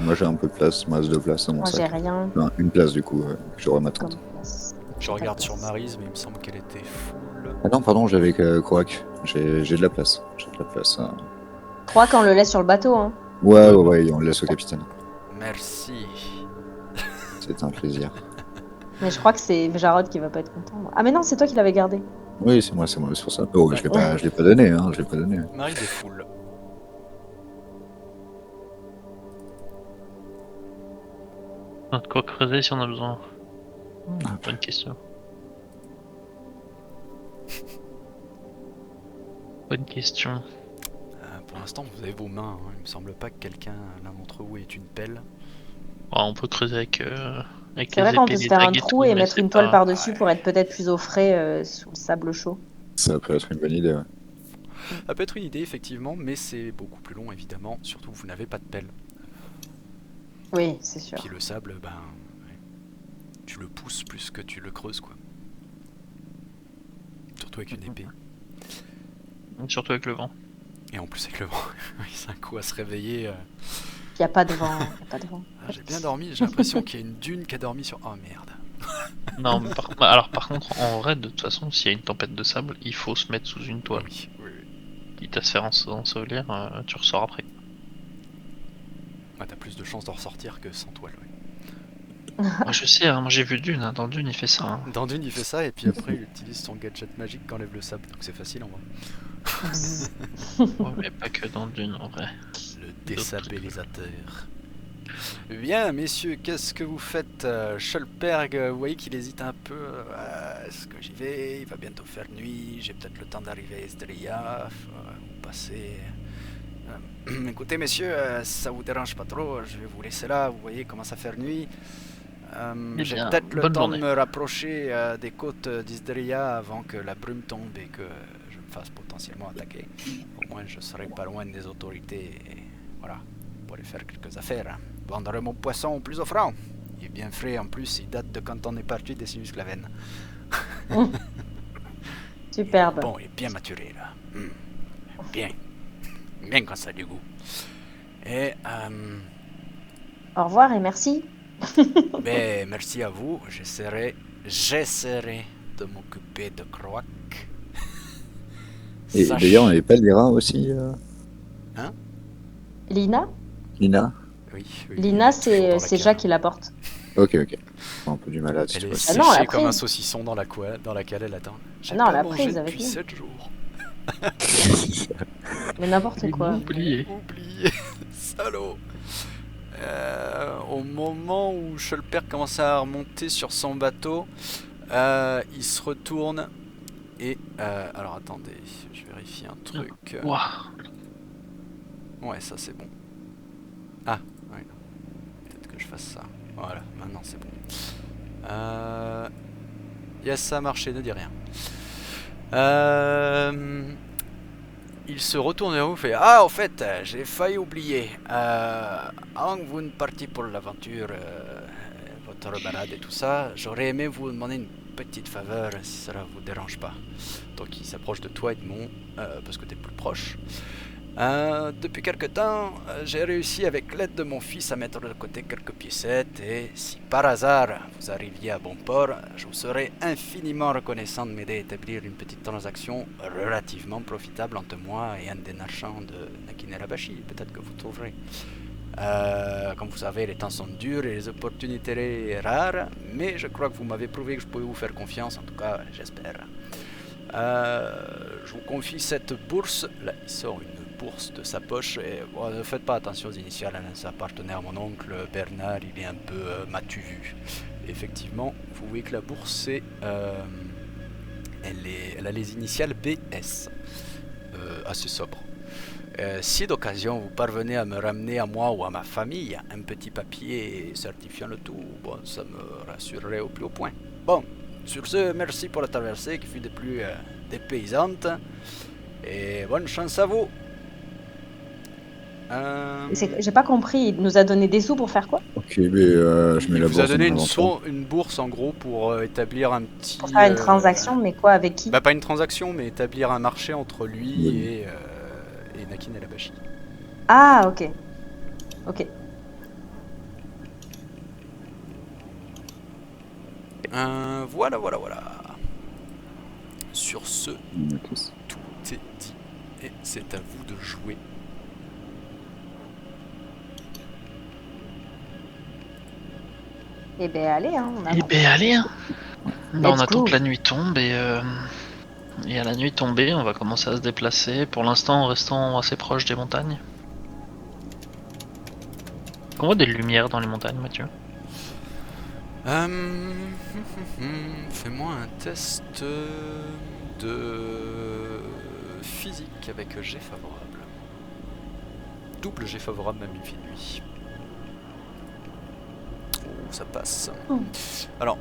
Moi j'ai un peu de place, masse de place dans mon Moi, j'ai sac. rien Enfin, une place du coup, j'aurai ma comme tente. place. Je regarde sur Maryse, mais il me semble qu'elle était full. Ah non, pardon, j'avais Korak. J'ai de la place. J'ai de la place. 3 quand on le laisse sur le bateau, hein. Ouais, on le laisse au capitaine. Merci. C'est un plaisir. Mais je crois que c'est Jarod qui va pas être content. Ah mais non, c'est toi qui l'avais gardé. Oui, c'est moi, c'est pour ça. Oh, je l'ai pas donné, hein, je l'ai pas donné. Maryse est full. On a de quoi creuser si on a besoin. Bonne question. Bonne question. Pour l'instant, vous avez vos mains. Hein. Il me semble pas que quelqu'un, l'un d'entre vous, ait une pelle. On peut creuser avec C'est vrai qu'on peut se faire un trou et mettre une toile par par-dessus pour être peut-être plus au frais sous le sable chaud. Ça peut être une bonne idée, ouais. Ça peut être une idée, effectivement, mais c'est beaucoup plus long, évidemment. Surtout, vous n'avez pas de pelle. Oui, c'est sûr. Puis le sable, ben, ouais, tu le pousses plus que tu le creuses, quoi. Surtout avec une épée. Surtout avec le vent. Et en plus avec le vent. Oui, c'est un coup à se réveiller. Il n'y a pas de vent. Y a pas de vent. J'ai bien dormi, j'ai l'impression qu'il y a une dune qui a dormi sur... Oh merde. Non, mais par contre, en vrai, de toute façon, s'il y a une tempête de sable, il faut se mettre sous une toile. Oui. Quitte à se faire ensevelir, tu ressors après. Ah, t'as plus de chances d'en ressortir que sans toile, ouais. Moi, je sais, hein, moi j'ai vu Dune, hein, dans Dune il fait ça. Hein. Dans Dune, il fait ça, et puis après, il utilise son gadget magique qui enlève le sable, donc c'est facile en vrai. Ouais, mais pas que dans Dune en vrai. Le désabilisateur. Bien, messieurs, qu'est-ce que vous faites Schulberg, vous voyez qu'il hésite un peu. Est-ce que j'y vais? Il va bientôt faire nuit. J'ai peut-être le temps d'arriver à Estrelia. Vous passez. Écoutez, messieurs, si ça vous dérange pas trop, je vais vous laisser là. Vous voyez, il commence à faire nuit. J'ai bien, peut-être le bonne temps journée. de me rapprocher des côtes d'Istria avant que la brume tombe et que je me fasse potentiellement attaquer. Au moins, je serai pas loin des autorités. Et voilà, je pourrais faire quelques affaires. Vendre mon poisson au plus offrant. Il est bien frais en plus, il date de quand on est parti des Sinus Claven. Superbe. Bon, il est bien maturé là. Bien. Bien quand ça a du goût. Et Au revoir et merci. ben, merci à vous. J'essaierai de m'occuper de Croac. Et d'ailleurs, on n'avait pas Lyra aussi, Lina Lina? Oui, Lina, toujours dans la c'est cave. Jacques qui la porte. Ok. Un peu du mal à Elle est Ah séchée non, elle a comme pris. un saucisson dans laquelle elle attend. J'ai non, pas elle a mangé prise avec depuis nous. 7 jours. Mais n'importe quoi. Oublié. Oublié, salaud. Au moment où Schulberg commence à remonter sur son bateau, il se retourne et... alors attendez, je vérifie un truc. Ouah. Ouais, ça c'est bon. Ah, ouais. Peut-être que je fasse ça. Voilà, maintenant c'est bon. Yes, ça a marché, ne dis rien. Il se retourne vers vous et fait: Ah, au fait, j'ai failli oublier. Avant que vous ne partiez pour l'aventure, votre balade et tout ça, j'aurais aimé vous demander une petite faveur si cela vous dérange pas. Donc il s'approche de toi, Edmond, parce que tu es plus proche. Depuis quelque temps, j'ai réussi avec l'aide de mon fils à mettre de côté quelques piécettes et si par hasard vous arriviez à bon port, je vous serais infiniment reconnaissant de m'aider à établir une petite transaction relativement profitable entre moi et un des marchands de Nakinerabashi. Peut-être que vous trouverez. Comme vous savez, les temps sont durs et les opportunités rares, mais je crois que vous m'avez prouvé que je pouvais vous faire confiance, en tout cas j'espère. Je vous confie cette bourse. Là, il sort une bourse de sa poche et bon, ne faites pas attention aux initiales, hein, ça appartenait à mon oncle Bernard, il est un peu matu vu. Effectivement, vous voyez que la bourse est, elle a les initiales BS, assez sobre. Si d'occasion vous parvenez à me ramener à moi ou à ma famille un petit papier certifiant le tout, bon, ça me rassurerait au plus haut point. Bon, sur ce, merci pour la traversée qui fut des plus dépaysante et bonne chance à vous. J'ai pas compris, il nous a donné des sous pour faire quoi? Ok, mais je mets Il la vous a bourse donné dans l'inventaire. une bourse en gros pour établir un petit... Pour faire une transaction, mais quoi, avec qui? Bah pas une transaction, mais établir un marché entre lui Oui. et Nakinerabashi. Ah, ok. Ok. Voilà. Sur ce, Ok. tout est dit et c'est à vous de jouer. Eh ben allez, hein, on Eh avance. ben allez, hein. Bah, on Let's attend go. que la nuit tombe et à la nuit tombée, on va commencer à se déplacer. Pour l'instant, en restant assez proche des montagnes. On voit des lumières dans les montagnes, Mathieu. Fais-moi un test de physique avec G favorable. Double G favorable même il fait nuit. Oh, ça passe. Alors,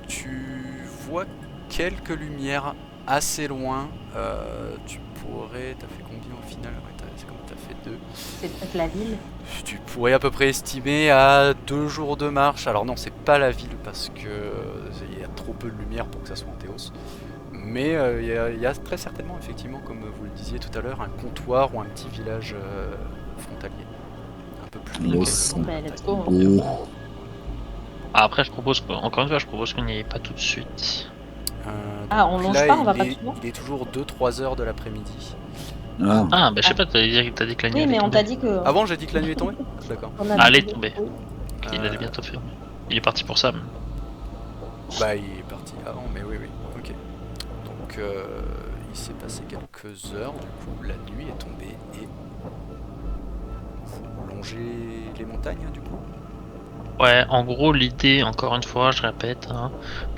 tu vois quelques lumières assez loin. Tu pourrais... T'as fait combien au final? Ouais, c'est comme t'as fait 2. C'est peut-être la ville. Tu pourrais à peu près estimer à 2 jours de marche. Alors non, c'est pas la ville parce que il y a trop peu de lumière pour que ça soit en Théos. Mais il y a très certainement, effectivement, comme vous le disiez tout à l'heure, un comptoir ou un petit village frontalier. Un peu plus loin. Yes. Bon, ben, let's go. Ah, après, je propose encore une fois, je propose qu'on n'y aille pas tout de suite. Ah, on donc longe là, pas, on va il pas est- tout le long? Il est toujours 2-3 heures de l'après-midi. Ah, Ah, bah je sais pas, t'as dit que la nuit Oui, allait mais on tomber. t'a dit que. Avant, j'ai dit que la nuit est tombée. D'accord. on a Allez, dit- tomber. Oui. Il allait bientôt faire. Il est parti pour ça. Bah, il est parti avant, mais oui. Ok. Donc, il s'est passé quelques heures. Du coup, la nuit est tombée et vous longer les montagnes du coup? Ouais, en gros, l'idée, encore une fois, je répète, hein,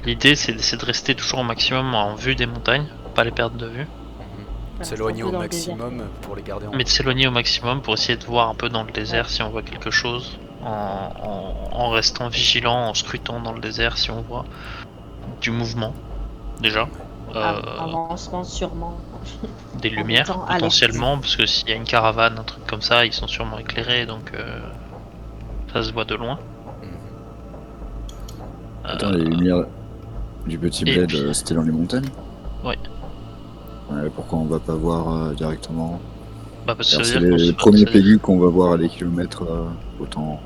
l'idée c'est de rester toujours au maximum en vue des montagnes, pas les perdre de vue, S'éloigner un peu au dans le désert. maximum pour les garder en mais de s'éloigner au maximum pour essayer de voir un peu dans le désert si on voit quelque chose, en restant vigilant, en scrutant dans le désert si on voit du mouvement, déjà. Avancement sûrement. Des lumières étant potentiellement, parce que s'il y a une caravane, un truc comme ça, ils sont sûrement éclairés, donc ça se voit de loin. Attends, les lumières du petit et bled, puis- c'était dans les montagnes? Ouais. Ouais, pourquoi on va pas voir directement? Bah parce que Alors, ça c'est veut dire qu'on les se- premiers ça veut- pégus qu'on va voir à des kilomètres, autant.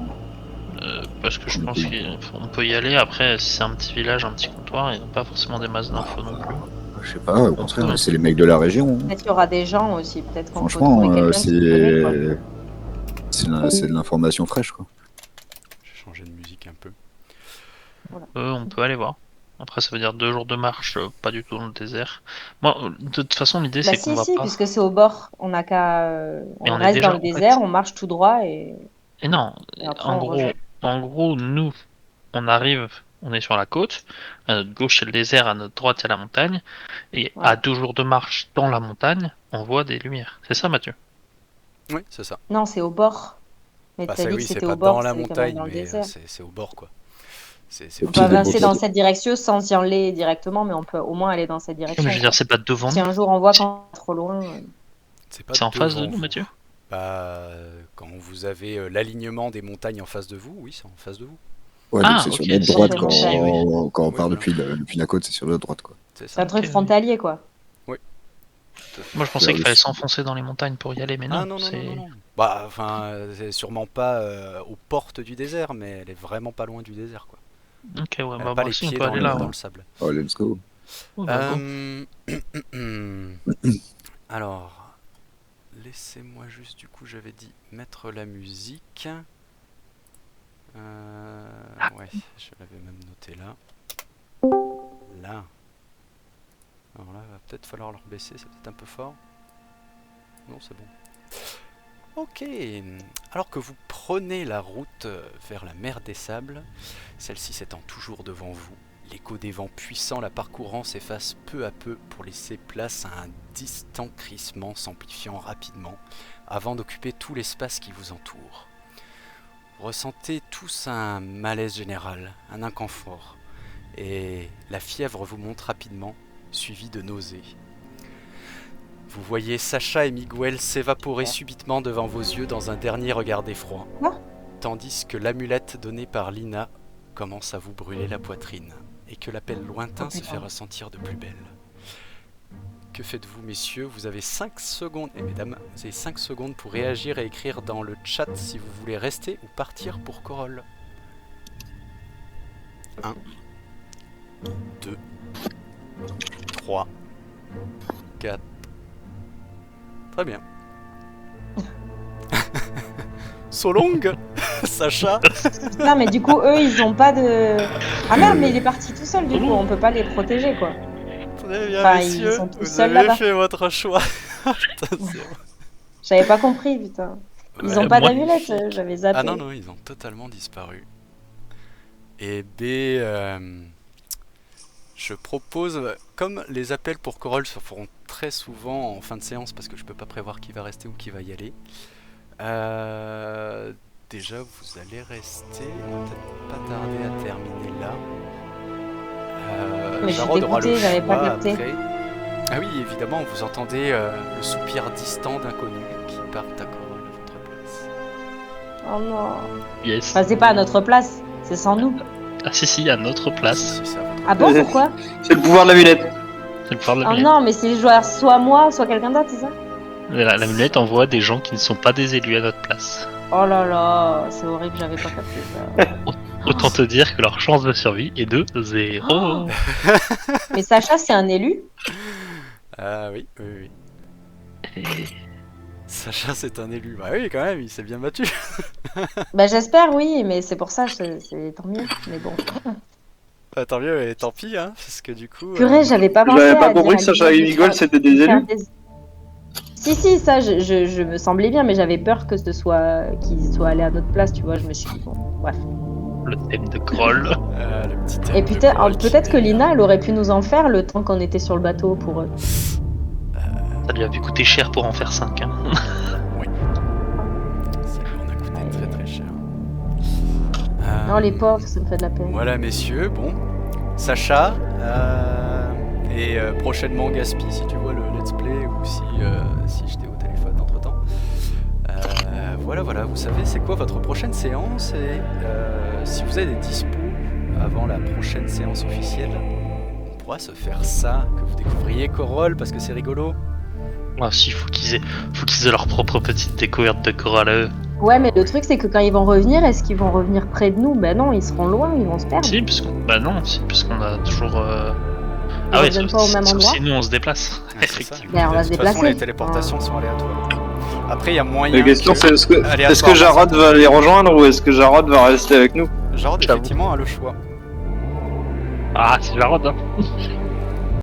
parce que je on pense peut- qu'on peut y aller. Après, si c'est un petit village, un petit comptoir, ils n'ont pas forcément des masses d'infos non plus. Je sais pas, au contraire, c'est les mecs de la région. Hein. Peut-être qu'il y aura des gens aussi, peut-être qu'on peut Franchement, trouver quelqu'un qui connaît, quoi. c'est de l'information fraîche, quoi. J'ai changé de musique un peu. On peut aller voir. Après, ça veut dire 2 jours de marche, pas du tout dans le désert. Moi, de toute façon, l'idée c'est qu'on va pas. Puisque c'est au bord, on n'a qu'à, on on est reste déjà, dans le en fait. désert, on marche tout droit et Non, après, en on gros, rejoint. nous, on arrive, on est sur la côte. À notre gauche, c'est le désert, à notre droite, il y a la montagne. Et Ouais. à 2 jours de marche dans la montagne, on voit des lumières. C'est ça, Mathieu? Oui, c'est ça. Non, c'est au bord. Mais Bah, tu as dit oui, que c'est c'était pas au bord, dans la c'est quand même montagne, dans le mais désert. c'est au bord quoi. C'est On Au peut pied des avancer dans montagnes. cette direction sans y aller directement, mais on peut au moins aller dans cette direction. Mais je veux dire, c'est pas devant Si nous. un jour on voit qu'on est trop loin, pas C'est en face de devant nous, vous. Mathieu? Bah, quand vous avez l'alignement des montagnes en face de vous, oui, c'est en face de vous. Ouais, Ah, donc c'est ok, sur notre c'est droite sur quand, les montagnes, quand on Oui, part voilà. depuis la côte, c'est sur notre droite, quoi. C'est c'est ça. un truc Ok. frontalier, quoi. Moi, je pensais qu'il fallait s'enfoncer dans les montagnes pour y aller, mais non. Ah non, non, non, non, non. Bah, enfin, c'est sûrement pas aux portes du désert, mais elle est vraiment pas loin du désert, quoi. Ok, ouais, Elle bah a pas moi les aussi, on pieds peut dans aller le, là. dans Ouais. le sable. Oh, let's go. Ouais, bah, go. Alors, laissez-moi juste, du coup, j'avais dit mettre la musique. Ouais, je l'avais même noté là. Là. Alors là, va peut-être falloir leur baisser, c'est peut-être un peu fort. Non, c'est bon. Ok, alors que vous prenez la route vers la mer des Sables, celle-ci s'étend toujours devant vous, l'écho des vents puissants la parcourant s'efface peu à peu pour laisser place à un distant crissement s'amplifiant rapidement avant d'occuper tout l'espace qui vous entoure. Vous ressentez tous un malaise général, un inconfort, et la fièvre vous monte rapidement, suivie de nausées. Vous voyez Sacha et Miguel s'évaporer subitement devant vos yeux dans un dernier regard d'effroi, tandis que l'amulette donnée par Lina commence à vous brûler la poitrine, et que l'appel lointain se fait ressentir de plus belle. Que faites-vous, messieurs? Vous avez 5 secondes, et mesdames, vous avez 5 secondes pour réagir et écrire dans le chat si vous voulez rester ou partir pour Corolle. 1, 2, 3, 4. Très bien. So long, Sacha. Non, mais du coup, eux, ils ont pas de. Ah merde, mais il est parti tout seul, du coup, on peut pas les protéger, quoi. Très bien, Enfin, messieurs, ils sont tous vous seuls avez là-bas. fait votre choix. Putain, J'avais pas compris, putain. Ils ont pas moi- d'amulette, j'avais zappé. Ah non, non, ils ont totalement disparu. Et B, je propose, comme les appels pour Corolle se feront très souvent en fin de séance, parce que je peux pas prévoir qui va rester ou qui va y aller, déjà vous allez rester, on va peut-être pas tarder à terminer là. Mais je suis Jarod aura le dégoûtée, j'avais pas choix capté. après. Ah oui, évidemment, vous entendez le soupir distant d'inconnus qui partent à Corolle à votre place. Oh non. Yes. Enfin, c'est pas à notre place, c'est sans nous. Ah si, à notre place. Si, c'est à votre Ah bon, pourquoi? C'est le pouvoir de l'amulette. C'est le pouvoir de Oh l'amulette. non, mais c'est joueur soit moi, soit quelqu'un d'autre, c'est ça? L'amulette envoie des gens qui ne sont pas des élus à notre place. Oh là là, c'est horrible, j'avais pas capté ça. Autant te dire que leur chance de survie est de 0. Mais Sacha, c'est un élu? Ah oui, oui, oui. Sacha, c'est un élu. Bah oui, quand même, il s'est bien battu. Bah j'espère, oui, mais c'est pour ça, c'est tant mieux. Mais bon. Bah, tant mieux, et tant pis, hein, parce que du coup... Purée, j'avais pas pensé J'avais pas à compris dire que à Sacha Lina et de Miguel faire- c'était des faire élus. des- Si, ça, je me semblais bien, mais j'avais peur que qu'ils soient allés à notre place, tu vois. Je me suis dit, bon, bref. Le thème de Groll. Le petit thème Et de peut-être Groll qui que m'énerve. Lina, elle aurait pu nous en faire le temps qu'on était sur le bateau pour eux. Ça lui a pu coûter cher pour en faire 5. Hein. Ça lui en a coûté très très cher. Non, les pauvres, ça me fait de la peine. Voilà, messieurs, bon. Sacha, et prochainement Gaspi, si tu vois le let's play ou si j'étais au téléphone entre temps. Voilà, vous savez c'est quoi votre prochaine séance et si vous avez des dispos avant la prochaine séance officielle, on pourra se faire ça, que vous découvriez Corolle parce que c'est rigolo. Ah si, faut qu'ils aient leur propre petite découverte de Groll à eux. Ouais, mais le truc, c'est que quand ils vont revenir, est-ce qu'ils vont revenir près de nous? Ben non, ils seront loin, ils vont se perdre. Si, puisqu'on a toujours... Ils reviennent pas au même endroit. Si nous on se déplace, Ouais, c'est ça. effectivement. Ben, on va De se toute façon, déplacer. les téléportations sont aléatoires. Après, il y a moyen. La question c'est est-ce que aléatoirement, Jarod va les rejoindre ou est-ce que Jarod va rester avec nous? Jarod, J'avoue. effectivement, a le choix. Ah, c'est Jarod, hein.